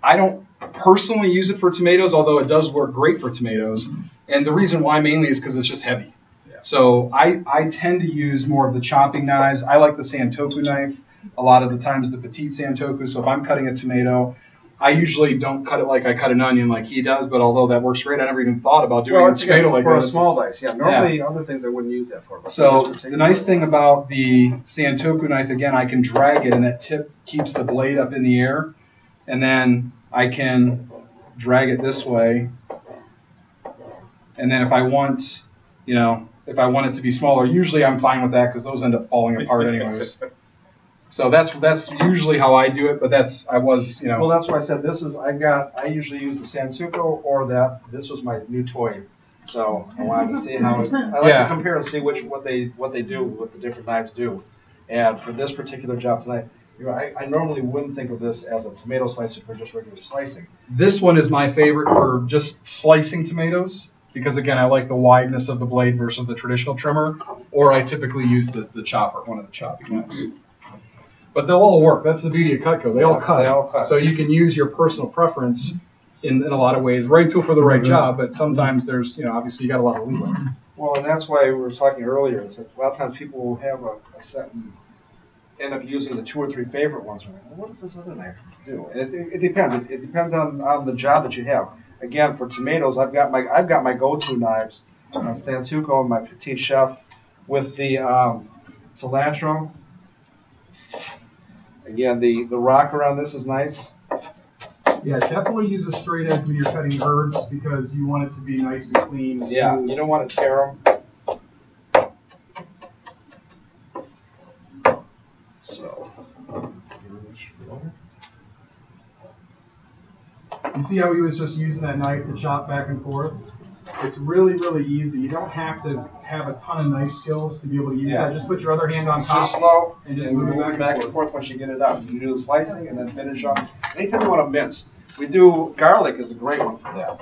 I don't personally use it for tomatoes, although it does work great for tomatoes. And the reason why mainly is because it's just heavy. Yeah. So I tend to use more of the chopping knives. I like the Santoku knife a lot of the times, the petite Santoku. So if I'm cutting a tomato, I usually don't cut it like I cut an onion like he does, but although that works great, I never even thought about doing a tomato like that. For a small dice, yeah. Normally, other things I wouldn't use that for. So the nice thing about the Santoku knife, again, I can drag it, and that tip keeps the blade up in the air. And then I can drag it this way. And then if I want, if I want it to be smaller, usually I'm fine with that because those end up falling apart anyways. So that's usually how I do it, but Well, that's why I said I usually use the Santoku or this was my new toy. So I wanted to see how I like to compare and see what the different knives do. And for this particular job tonight, I normally wouldn't think of this as a tomato slicer for just regular slicing. This one is my favorite for just slicing tomatoes because, again, I like the wideness of the blade versus the traditional trimmer, or I typically use the chopper, one of the chopping knives. But they'll all work. That's the beauty of Cutco. They all cut. They all cut. So you can use your personal preference in a lot of ways. Right tool for the right job, but sometimes there's, obviously you got a lot of leeway. Well, and that's why we were talking earlier. It's like a lot of times people will have a set and end up using the 2 or 3 favorite ones. We're like, well, what does this other knife do? And it depends. It depends on the job that you have. Again, for tomatoes, I've got my go-to knives, Santoku and my Petit Chef with the cilantro. Again, the rocker on this is nice. Yeah, definitely use a straight edge when you're cutting herbs because you want it to be nice and clean. And Yeah, smooth. you don't want to tear them. So, you see how he was just using that knife to chop back and forth? It's really, really easy. You don't have to have a ton of knife skills to be able to use that. Just put your other hand on top. just slow and just move it back and forth once you get it out. You can do the slicing and then finish up. Anytime you want to mince, we do garlic is a great one for that.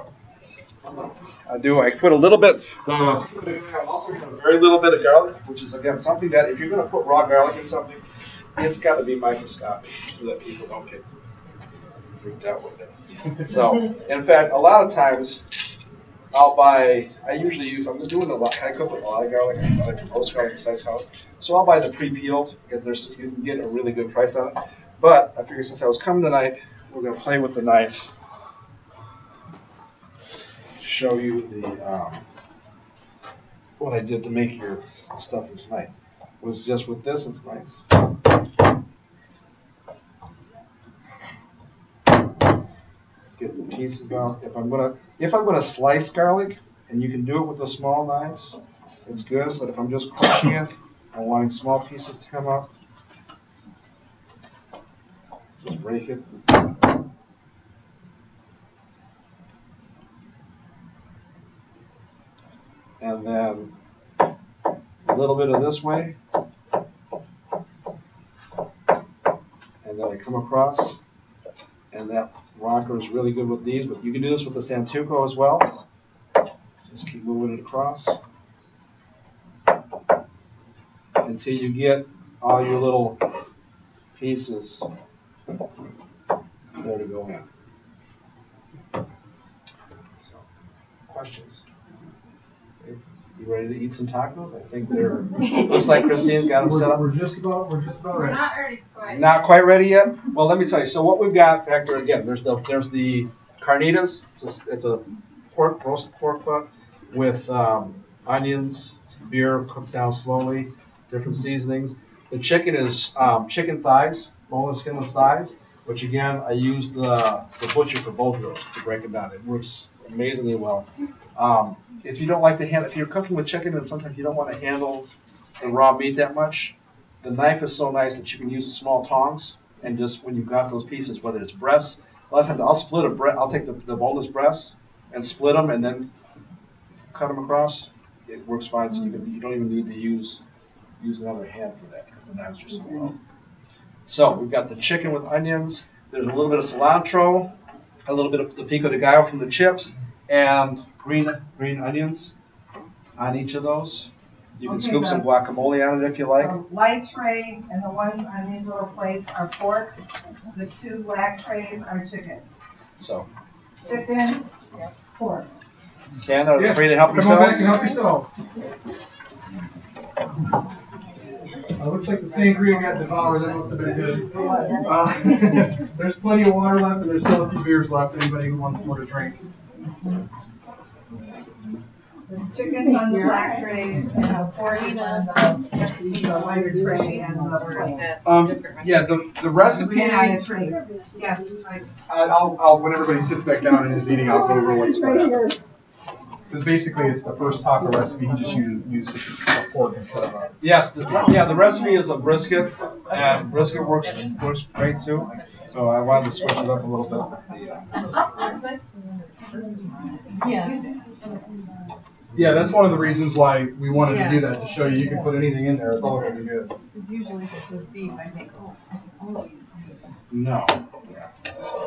I put a little bit. I'm also going to a very little bit of garlic, which is again something that if you're going to put raw garlic in something, it's got to be microscopic so that people don't get freaked out with it. So, in fact, a lot of times I I'm doing a lot, I cook with a lot of garlic, I like roast garlic in size house. So I'll buy the pre-peeled, because you can get a really good price on it. But I figured since I was coming tonight, we're going to play with the knife. Show you what I did to make your stuff tonight. Was just with this, it's nice. Get the pieces out. If I'm gonna slice garlic, and you can do it with the small knives, it's good. But if I'm just crushing it, I'm wanting small pieces to come out. Just break it. And then a little bit of this way. And then I come across, and that rocker is really good with these, but you can do this with the Santoku as well. Just keep moving it across until you get all your little pieces there to go in. So, questions? You ready to eat some tacos? I think they're. Looks like Christine's got them set up. We're just about ready. Not ready quite. Not quite ready yet. Well, let me tell you. So what we've got back there again. There's the carnitas. It's a roasted pork butt with onions, beer cooked down slowly, different seasonings. The chicken is chicken thighs, boneless, skinless thighs. Which again, I use the butcher for both of those to break them down. It works amazingly well. If you don't like to handle, if you're cooking with chicken and sometimes you don't want to handle the raw meat that much, the knife is so nice that you can use the small tongs and just when you've got those pieces, whether it's breasts, a lot of times I'll split I'll take the boneless breasts and split them and then cut them across. It works fine, so you don't even need to use another hand for that because the knives are so low. So we've got the chicken with onions. There's a little bit of cilantro, a little bit of the pico de gallo from the chips, and green onions on each of those. You can scoop some guacamole on it if you like. The light tray and the ones on these little plates are pork. The 2 black trays are chicken. So, Chicken, pork. Ken, are you free to help Come on back yourselves? and help yourselves. Looks like the sangria got devoured. That must have been good. There's plenty of water left, and there's still a few beers left. Anybody who wants more to drink. There's chicken on the black trays and pork on the lighter tray and the Yeah, the recipe. trays. Yes. I'll when everybody sits back down and is eating, I'll go over what's what. Because basically, it's the first taco recipe. He just used a pork instead of a. Yes, the recipe is a brisket, and brisket works great too. So I wanted to switch it up a little bit with the. Yeah, that's one of the reasons why we wanted to do that, to show you can put anything in there. It's all going to be good. Because usually if it was beef, I think, oh, I can only use beef. No.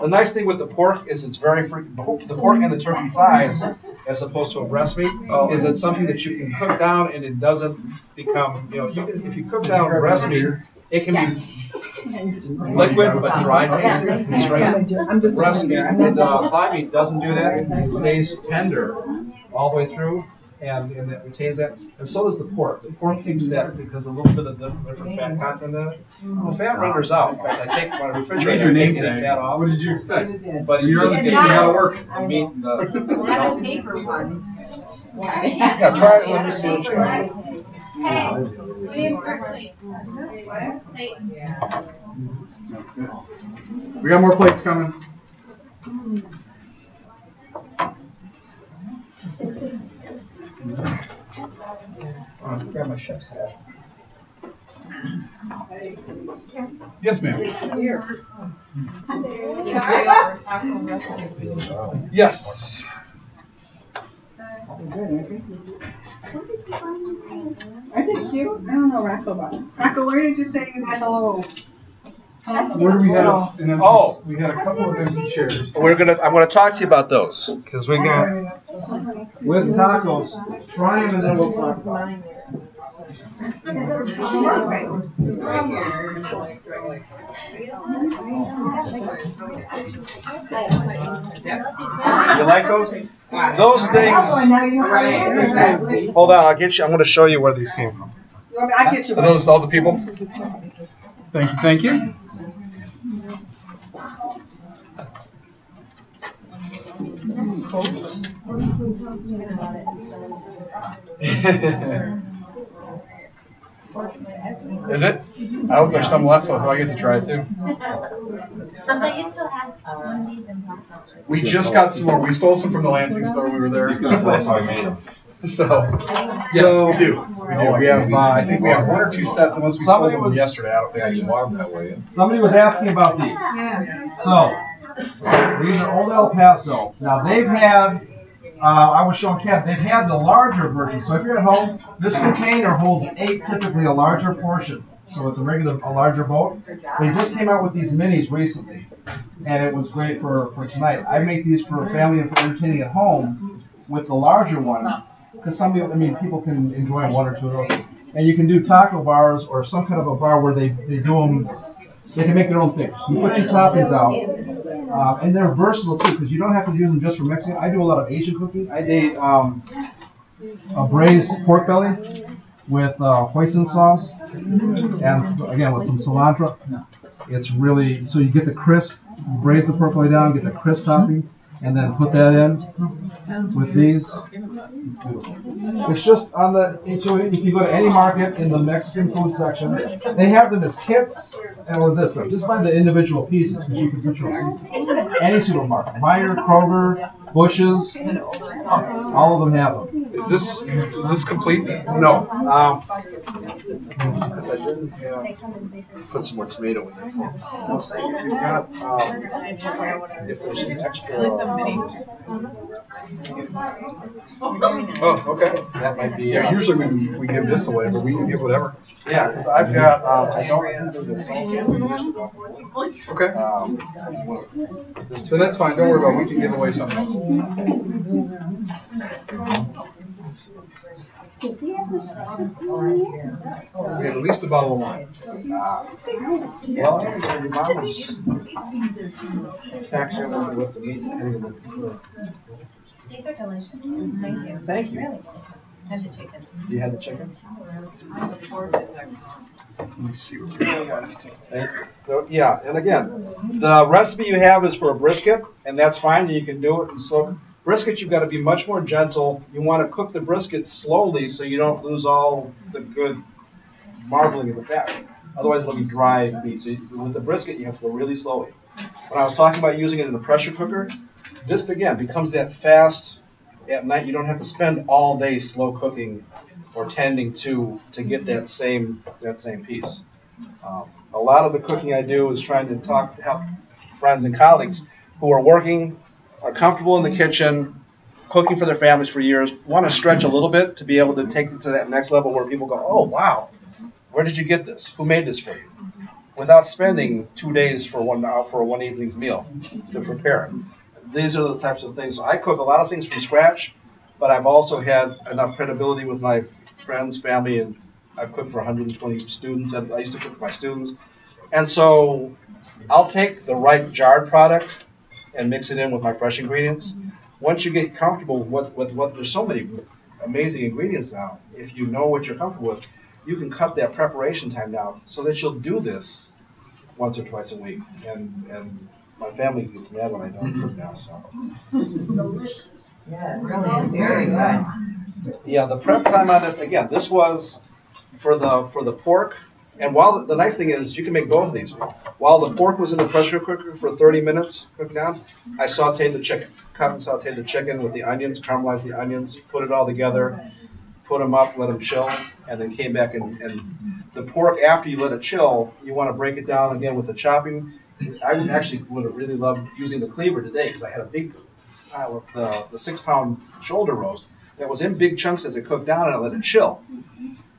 The nice thing with the pork is it's very the pork and the turkey thighs, as opposed to a breast meat, is it's something that you can cook down and it doesn't become, if you cook down breast meat, it can be liquid but dry tasting. Breast meat, thigh meat doesn't do that. It stays tender all the way through, and it retains that. And so does the pork. The pork keeps that because a little bit of different fat content in it. The fat renders out. In fact, I take my refrigerator, I take any fat off. What did you expect? But You're only teaching me how to work. The meat and the That's a paper one. yeah, try it. Let me see what you like. We got more plates coming. Grab my chef's hat. Yes, ma'am. Yes. Are they cute? I don't know, Rocco about it. Rocco, where did you say you had the little? Where do we have an empty? Oh. We had a couple of empty chairs. I'm gonna talk to you about those because we got with tacos. Try them and then we'll talk about it. You like those? Those things. Hold on, I'll get you. I'm going to show you where these came from. I'll get you. Are those all the people? Thank you. Thank you. Is it? I hope there's some left, so I get to try it too. So you still have one of these in process? We just got some more. We stole some from the Lansing store. We were there. So, yes, we do. We do. We have, I think we have one or two sets, unless we sold them yesterday. I don't think I did. Somebody was asking about these. So, these are Old El Paso. Now, they've had, I was showing Kat, they've had the larger version. So if you're at home, this container holds 8, typically a larger portion. So it's a larger boat. They just came out with these minis recently, and it was great for tonight. I make these for family and for entertaining at home with the larger one, because people can enjoy one or two of those. And you can do taco bars or some kind of a bar where they do them. They can make their own things. You put your toppings out, and they're versatile too, because you don't have to use them just for Mexican. I do a lot of Asian cooking. I did a braised pork belly with hoisin sauce, and again with some cilantro. It's really, so you get the crisp, braise the pork belly down, get the crisp topping, and then put that in with these. It's beautiful. It's just on the, if you go to any market in the Mexican food section, they have them as kits and with this stuff. Just buy the individual pieces because you can put your any supermarket. Meijer, Kroger, Bush's, all of them have them. Is this complete? No. Because I didn't put some more tomato in there. I'll say if you've got, if there's some extra. Oh, okay. That might be. Yeah, usually we give this away, but we can give whatever. Yeah, because I've got, I don't remember the salsa. Okay. So that's fine. Don't worry about it. We can give away something else. We have at least a bottle of wine. Well, your mom was actually with the meat. These are delicious. Thank you. Thank you. Really good. And the chicken. You had the chicken? Let me see what we got. Thank you. So, yeah, and again, the recipe you have is for a brisket, and that's fine. You can do it and soak. Brisket, you've got to be much more gentle. You want to cook the brisket slowly so you don't lose all the good marbling of the fat. Otherwise, it'll be dry meat. So with the brisket, you have to go really slowly. When I was talking about using it in a pressure cooker, this, again, becomes that fast at night. You don't have to spend all day slow cooking or tending to get that same piece. A lot of the cooking I do is trying to help friends and colleagues who are working, are comfortable in the kitchen, cooking for their families for years, want to stretch a little bit to be able to take it to that next level where people go, oh, wow, where did you get this? Who made this for you? Without spending 2 days for one evening's meal to prepare it. These are the types of things. So I cook a lot of things from scratch, but I've also had enough credibility with my friends, family, and I've cooked for 120 students. I used to cook for my students. And so I'll take the right jarred product and mix it in with my fresh ingredients. Once you get comfortable with what there's so many amazing ingredients now, if you know what you're comfortable with, you can cut that preparation time down so that you'll do this once or twice a week. And my family gets mad when I don't cook now. So. This is delicious. Yeah, it really is very good. Yeah, the prep time on this, again, this was for the pork. And while the nice thing is you can make both of these. While the pork was in the pressure cooker for 30 minutes cooking down, I sauteed the chicken. Cut and sauteed the chicken with the onions, caramelized the onions, put it all together, put them up, let them chill, and then came back and the pork, after you let it chill, you want to break it down again with the chopping. I actually would have really loved using the cleaver today because I had a big pile of the 6-pound shoulder roast that was in big chunks as it cooked down, and I let it chill.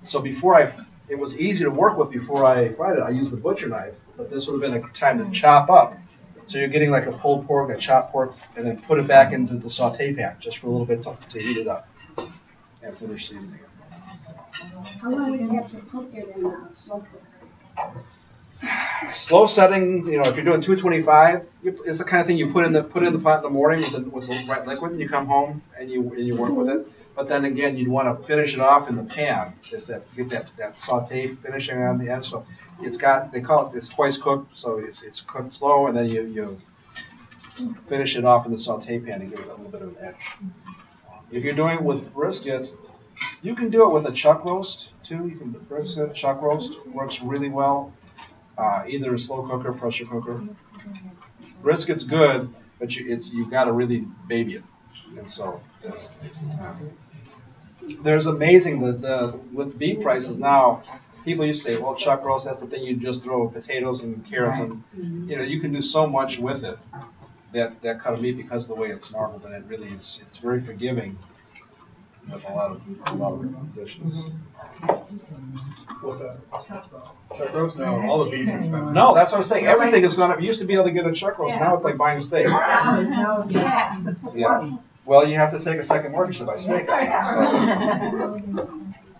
So it was easy to work with before I fried it. I used the butcher knife, but this would have been a time to chop up. So you're getting like a pulled pork, a chopped pork, and then put it back into the saute pan just for a little bit to heat it up and finish seasoning it. How long would you have to cook it in a slow cooker? Slow setting, if you're doing 225, it's the kind of thing you put in the pot in the morning with the right liquid, and you come home and you work with it. But then again, you'd want to finish it off in the pan, just get that saute finishing on the end. So they call it's twice cooked, so it's cooked slow, and then you finish it off in the saute pan and give it a little bit of an edge. If you're doing it with brisket, you can do it with a chuck roast too. You can brisket chuck roast works really well. Either a slow cooker, pressure cooker. Brisket's good, but you've got to really baby it, and so that takes the time. There's amazing with beef prices now. People used to say, "Well, chuck roast, that's the thing you just throw potatoes and carrots and you can do so much with it that cut of meat because of the way it's marbled, and it really is. It's very forgiving with a lot of dishes." What's that? Chuck roast? No, all the beef's expensive. No, that's what I'm saying. Everything is going up. You used to be able to get a chuck roast. Now it's like buying steak. Yeah. Well, you have to take a second mortgage to buy steak.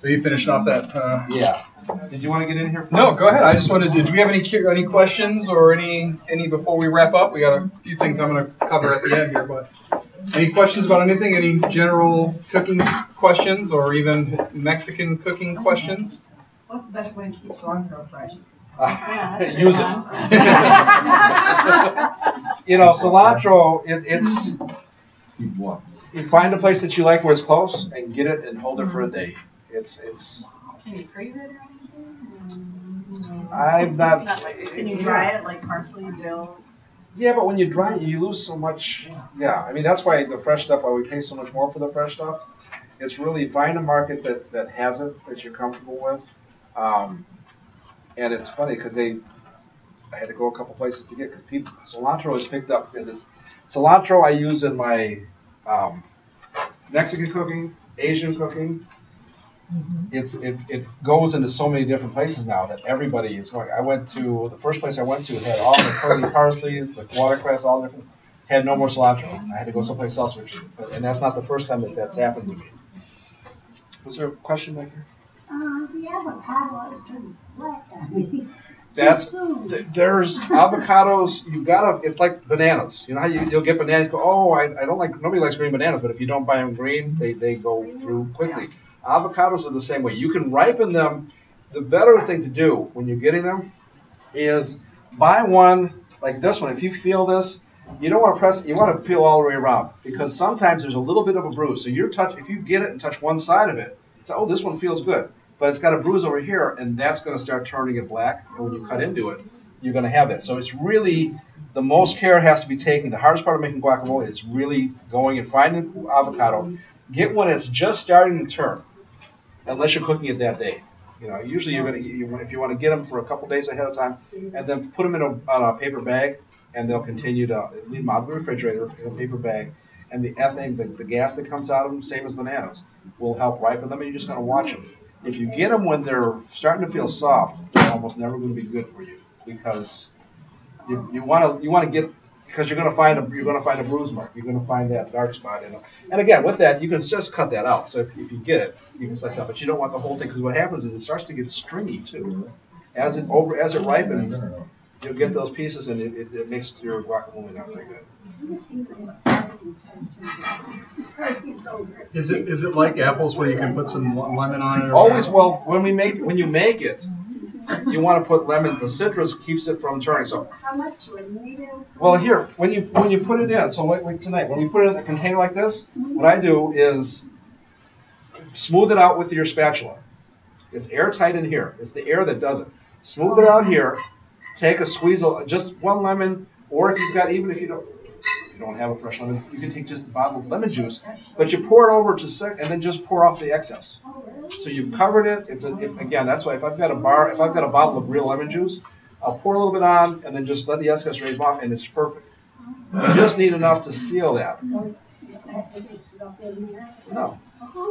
So you finished off that? Yeah. Did you want to get in here? No, go ahead. I just wanted to. Do we have any questions or any before we wrap up? We got a few things I'm going to cover at the end here, but any questions about anything? Any general cooking questions or even Mexican cooking questions? What's the best way to keep cilantro fresh? Use it. Cilantro. It's you find a place that you like where it's close and get it and hold it for a day. It's. Can you freeze it or anything? I'm not. Can you dry it like parsley, dill? Yeah, but when you dry it, you lose so much. Yeah, I mean that's why the fresh stuff. Why we pay so much more for the fresh stuff. It's really find a market that has it that you're comfortable with. And it's funny because I had to go a couple places to get because cilantro is picked up because it's cilantro I use in my Mexican cooking, Asian cooking. It goes into so many different places now that everybody is going. The first place I went to had all the curly parsleys, the watercress, all different. Had no more cilantro. I had to go someplace else, and that's not the first time that's happened to me. Was there a question back here? The avocado is black. There's avocados. It's like bananas. You know how you'll get bananas. I don't like. Nobody likes green bananas, but if you don't buy them green, they go through quickly. Avocados are the same way. You can ripen them. The better thing to do when you're getting them is buy one like this one. If you feel this, you don't want to press it. You want to peel all the way around because sometimes there's a little bit of a bruise. So if you get it and touch one side of it, say, oh, this one feels good. But it's got a bruise over here, and that's going to start turning it black. And when you cut into it, you're going to have that. So it's really the most care has to be taken. The hardest part of making guacamole is really going and finding the avocado. Get one that's just starting to turn, unless you're cooking it that day. Usually if you want to get them for a couple days ahead of time, and then put them on a paper bag, and they'll continue to leave them out of the refrigerator in a paper bag, and the ethane, the gas that comes out of them, same as bananas, will help ripen them, and you're just going to watch them. If you get them when they're starting to feel soft, they're almost never going to be good for you, because you want to get, because you're going to find a bruise mark, you're going to find that dark spot in them. And again, with that, you can just cut that out. So if you get it, you can slice it out, but you don't want the whole thing, because what happens is it starts to get stringy too. As it ripens, you'll get those pieces, and it makes your guacamole not very good. Is it like apples where you can put some lemon on it? Or Always, well, when you make it, you want to put lemon. The citrus keeps it from turning. So, well, here when you put it in. So like tonight, when we put it in a container like this, what I do is smooth it out with your spatula. It's airtight in here. It's the air that does it. Smooth it out here. Take a squeeze of just one lemon, or if you've got, even if you don't have a fresh lemon, you can take just a bottle of lemon juice, but you pour it over to and then just pour off the excess. So you've covered it. Again, that's why if I've got a bottle of real lemon juice, I'll pour a little bit on and then just let the excess raise off, and it's perfect. You just need enough to seal that. No,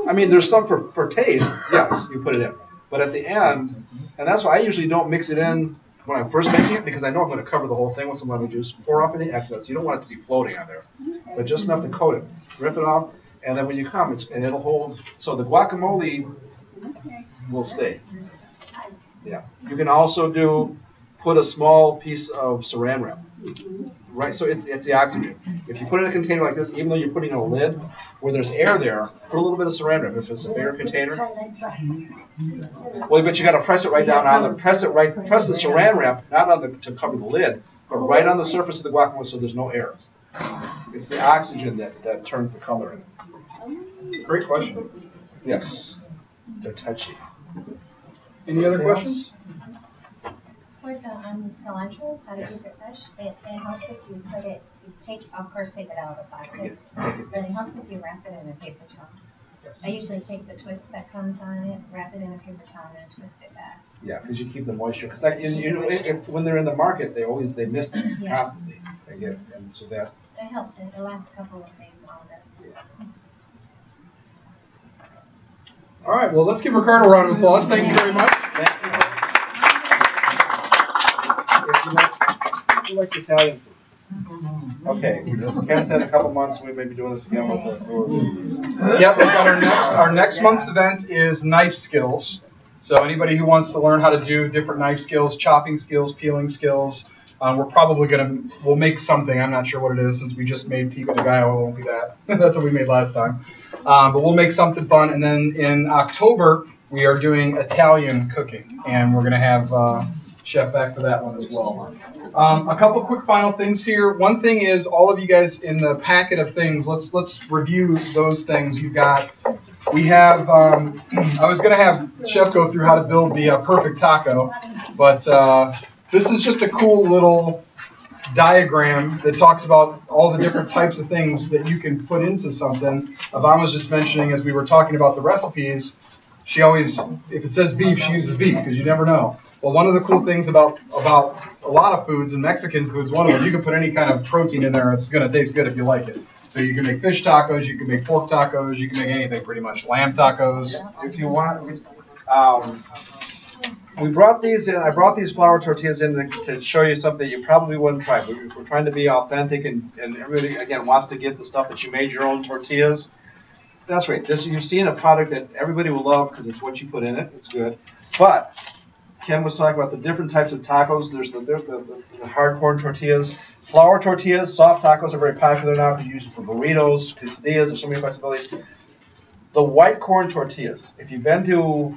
I mean there's some for taste. Yes, you put it in, but at the end, and that's why I usually don't mix it in when I'm first making it, because I know I'm going to cover the whole thing with some lemon juice. Pour off any excess. You don't want it to be floating on there, but just enough to coat it. Rip it off, and then when you come, and it'll hold. So the guacamole will stay. Yeah. You can also put a small piece of saran wrap. Right. So it's the oxygen. If you put it in a container like this, even though you're putting a lid where there's air there, put a little bit of saran wrap. If it's a bigger container. Well, but you got to press it right down on press the saran wrap not to cover the lid, but right on the surface of the guacamole, so there's no air. It's the oxygen that turns the color in. Great question. Yes, they're touchy. Any other questions? For the cilantro, how to keep it fresh, it helps if you of course take it out of the plastic, but it helps if you wrap it in a paper towel. Yes. I usually take the twist that comes on it, wrap it in a paper towel, and twist it back. Yeah, because you keep the moisture. Because it's when they're in the market, they miss it constantly. They get, and so that. So it helps. It lasts a couple of days longer. Yeah. All right. Well, let's give Ricardo a round of applause. Thank you very much. Thank you. Who likes Italian food? Okay, Ken said a couple months we may be doing this again with the Yep, we've got our next month's event is knife skills. So anybody who wants to learn how to do different knife skills, chopping skills, peeling skills, we'll make something. I'm not sure what it is since we just made pico de gallo. It won't be that. That's what we made last time. But we'll make something fun. And then in October, we are doing Italian cooking. And we're going to have Chef back for that one as well. A couple quick final things here. One thing is all of you guys in the packet of things, let's review those things you've got. We have, I was going to have Chef go through how to build the perfect taco, but this is just a cool little diagram that talks about all the different types of things that you can put into something. Yvonne was just mentioning as we were talking about the recipes, she always, if it says beef, she uses beef because you never know. Well, one of the cool things about a lot of foods, and Mexican foods, one of them, you can put any kind of protein in there. It's going to taste good if you like it. So you can make fish tacos, you can make pork tacos, you can make anything pretty much. Lamb tacos. If you want, we brought these in. I brought these flour tortillas in to show you something you probably wouldn't try. We're trying to be authentic, and everybody, again, wants to get the stuff that you made your own tortillas. That's right. You've seen a product that everybody will love because it's what you put in it. It's good. But Ken was talking about the different types of tacos. There's the hard corn tortillas. Flour tortillas, soft tacos are very popular now. You use them for burritos, quesadillas, there's so many possibilities. The white corn tortillas. If you've been to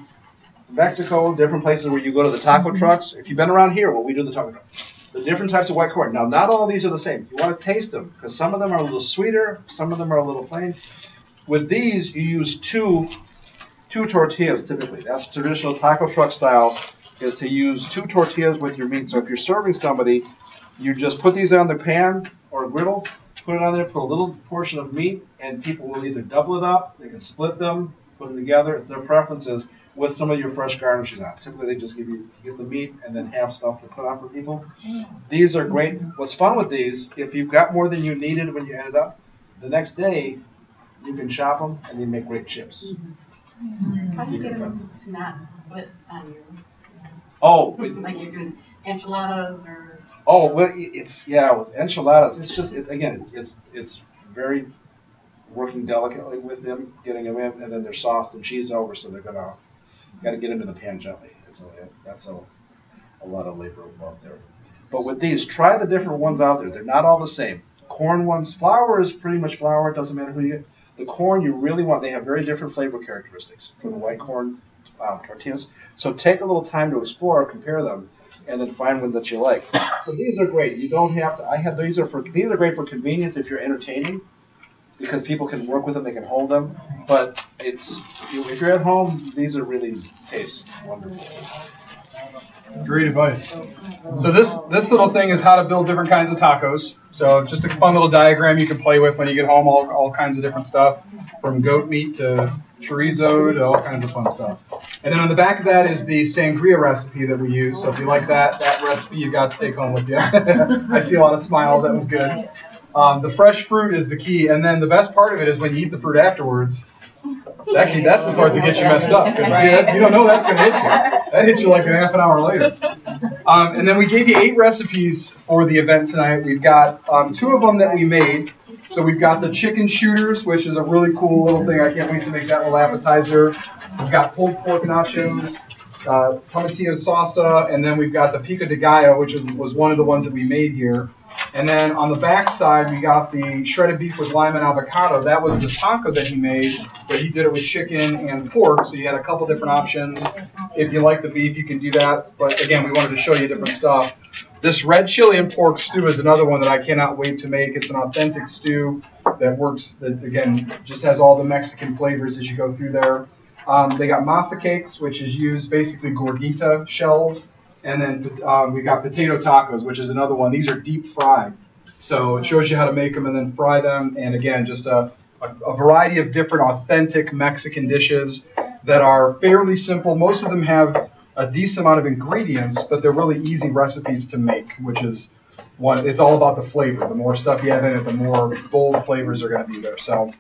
Mexico, different places where you go to the taco trucks, if you've been around here, well, we do the taco truck. The different types of white corn. Now, not all of these are the same. You want to taste them because some of them are a little sweeter, some of them are a little plain. With these, you use two tortillas typically. That's traditional taco truck style, is to use 2 tortillas with your meat. So if you're serving somebody, you just put these on the pan or a griddle, put it on there, put a little portion of meat, and people will either double it up, they can split them, put them together. It's their preferences with some of your fresh garnishes on. Typically, they just give the meat and then half stuff to put on for people. These are great. What's fun with these, if you've got more than you needed when you ended up, the next day, you can chop them and they make great chips. How do you get them to not split on you? Oh, Like you're doing enchiladas or? oh, well, it's with enchiladas. It's just it's very working delicately with them, getting them in, and then they're soft and cheese over, so they're got to get into the pan gently. That's a lot of labor out there. But with these, try the different ones out there. They're not all the same. Corn ones, flour is pretty much flour. It doesn't matter who you get. The corn you really want, they have very different flavor characteristics for the white corn tortillas. So take a little time to explore, compare them, and then find one that you like. So these are great. You don't have to. These are great for convenience if you're entertaining, because people can work with them, they can hold them. But if you're at home, these are really taste wonderful. Great advice. So this little thing is how to build different kinds of tacos. So just a fun little diagram you can play with when you get home, all kinds of different stuff, from goat meat to chorizo to all kinds of fun stuff. And then on the back of that is the sangria recipe that we use. So if you like that recipe, you got to take home with you. I see a lot of smiles. That was good. The fresh fruit is the key. And then the best part of it is when you eat the fruit afterwards. Actually, that's the part that gets you messed up, because you don't know that's going to hit you. That hits you like a half an hour later. And then we gave you 8 recipes for the event tonight. We've got 2 of them that we made. So we've got the chicken shooters, which is a really cool little thing. I can't wait to make that little appetizer. We've got pulled pork nachos, tomatillo salsa, and then we've got the pico de gallo, which was one of the ones that we made here. And then on the back side, we got the shredded beef with lime and avocado. That was the taco that he made, but he did it with chicken and pork, so you had a couple different options. If you like the beef, you can do that. But again, we wanted to show you different stuff. This red chili and pork stew is another one that I cannot wait to make. It's an authentic stew that works, that again, just has all the Mexican flavors as you go through there. They got masa cakes, which is used basically gordita shells. And then we got potato tacos, which is another one. These are deep fried. So it shows you how to make them and then fry them. And again, just a variety of different authentic Mexican dishes that are fairly simple. Most of them have a decent amount of ingredients, but they're really easy recipes to make, which is one. It's all about the flavor. The more stuff you have in it, the more bold flavors are going to be there. So.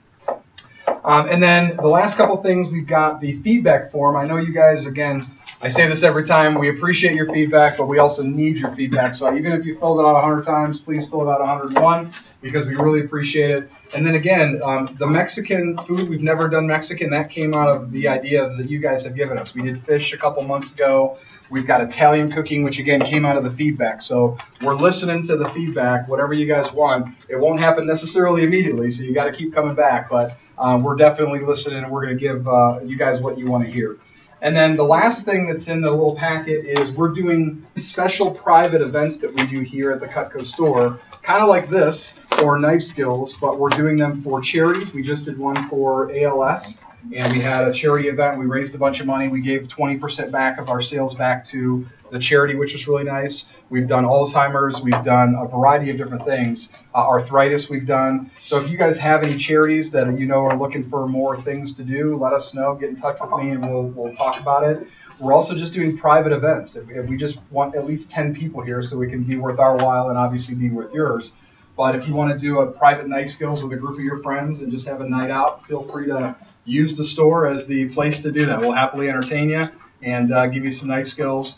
And then the last couple things, we've got the feedback form. I know you guys, again, I say this every time, we appreciate your feedback, but we also need your feedback. So even if you filled it out 100 times, please fill it out 101, because we really appreciate it. And then again, the Mexican food, we've never done Mexican. That came out of the ideas that you guys have given us. We did fish a couple months ago. We've got Italian cooking, which again came out of the feedback. So we're listening to the feedback, whatever you guys want. It won't happen necessarily immediately, so you got to keep coming back. But we're definitely listening, and we're going to give you guys what you want to hear. And then the last thing that's in the little packet is we're doing special private events that we do here at the Cutco store, kind of like this, or Knife Skills, but we're doing them for charity. We just did one for ALS, and we had a charity event. We raised a bunch of money. We gave 20% back of our sales back to the charity, which was really nice. We've done Alzheimer's. We've done a variety of different things. Arthritis we've done. So if you guys have any charities that you know are looking for more things to do, let us know. Get in touch with me, and we'll talk about it. We're also just doing private events. If we just want at least 10 people here so we can be worth our while and obviously be worth yours. But if you want to do a private Knife Skills with a group of your friends and just have a night out, feel free to use the store as the place to do that. We'll happily entertain you and give you some knife skills.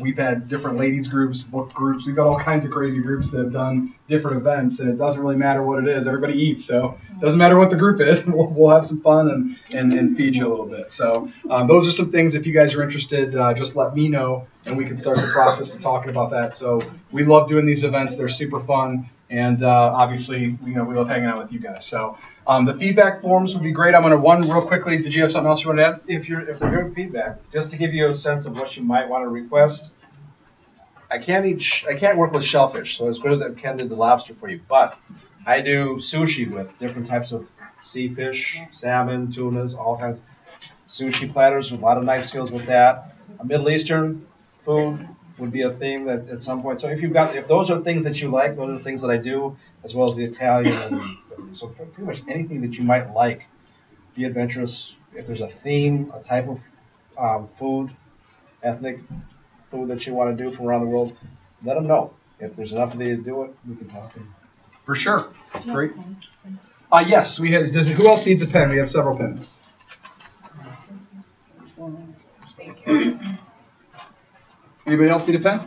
We've had different ladies groups, book groups. We've got all kinds of crazy groups that have done different events, and it doesn't really matter what it is. Everybody eats, so it doesn't matter what the group is. We'll have some fun and feed you a little bit. So those are some things. If you guys are interested, just let me know, and we can start the process of talking about that. So we love doing these events. They're super fun, and obviously, we love hanging out with you guys. So the feedback forms would be great. I'm going to run real quickly. Did you have something else you want to add? If they're good feedback, just to give you a sense of what you might want to request, I can't work with shellfish, so it's good that Ken did the lobster for you. But I do sushi with different types of sea fish, salmon, tunas, all kinds of sushi platters. A lot of knife skills with that. A Middle Eastern food would be a theme that at some point. So if those are things that you like, those are the things that I do, as well as the Italian. And so pretty much anything that you might like. Be adventurous. If there's a theme, a type of food, ethnic food that you want to do from around the world, let them know. If there's enough of you to do it, we can talk. For sure. Great. Yes, we have. Who else needs a pen? We have several pens. Anybody else need a pen?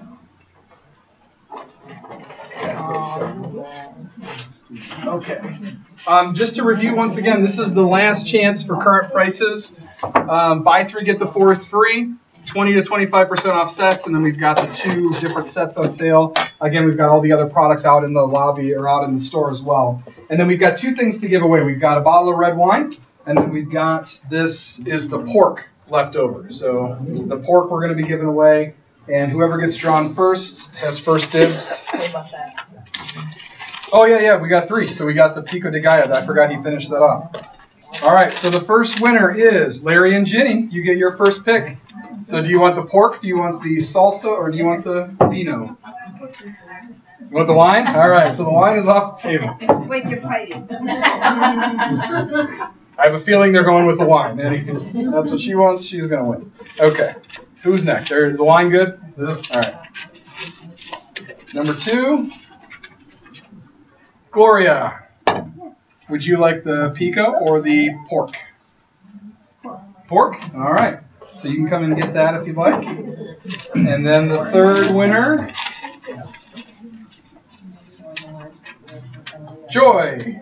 Okay. Just to review once again, this is the last chance for current prices. Buy 3, get the 4th free. 20 to 25% off sets, and then we've got the 2 different sets on sale. Again, we've got all the other products out in the lobby or out in the store as well. And then we've got 2 things to give away. We've got a bottle of red wine, and then we've got, this is the pork left over. So the pork we're going to be giving away, and whoever gets drawn first has first dibs. Oh, yeah, we got 3. So we got the pico de gallo. I forgot he finished that off. All right, so the first winner is Larry and Ginny. You get your first pick. So do you want the pork, do you want the salsa, or do you want the vino? You want the wine? All right, so the wine is off the table. Wait, you're fighting. I have a feeling they're going with the wine. That's what she wants. She's going to win. Okay. Who's next? Is the wine good? All right. Number 2. Gloria. Would you like the pico or the pork? Pork? All right. So you can come and get that if you'd like. And then the third winner, Joy.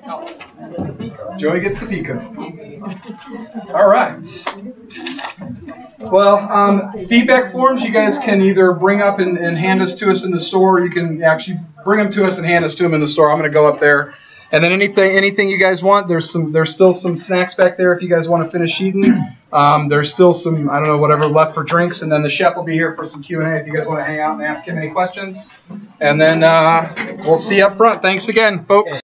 Joy gets the pico. All right. Well, feedback forms you guys can either bring up and hand us to us in the store, or you can actually bring them to us and hand us to them in the store. I'm going to go up there. And then anything you guys want, there's still some snacks back there if you guys want to finish eating. There's still some, I don't know, whatever left for drinks. And then the chef will be here for some Q&A if you guys want to hang out and ask him any questions. And then we'll see you up front. Thanks again, folks.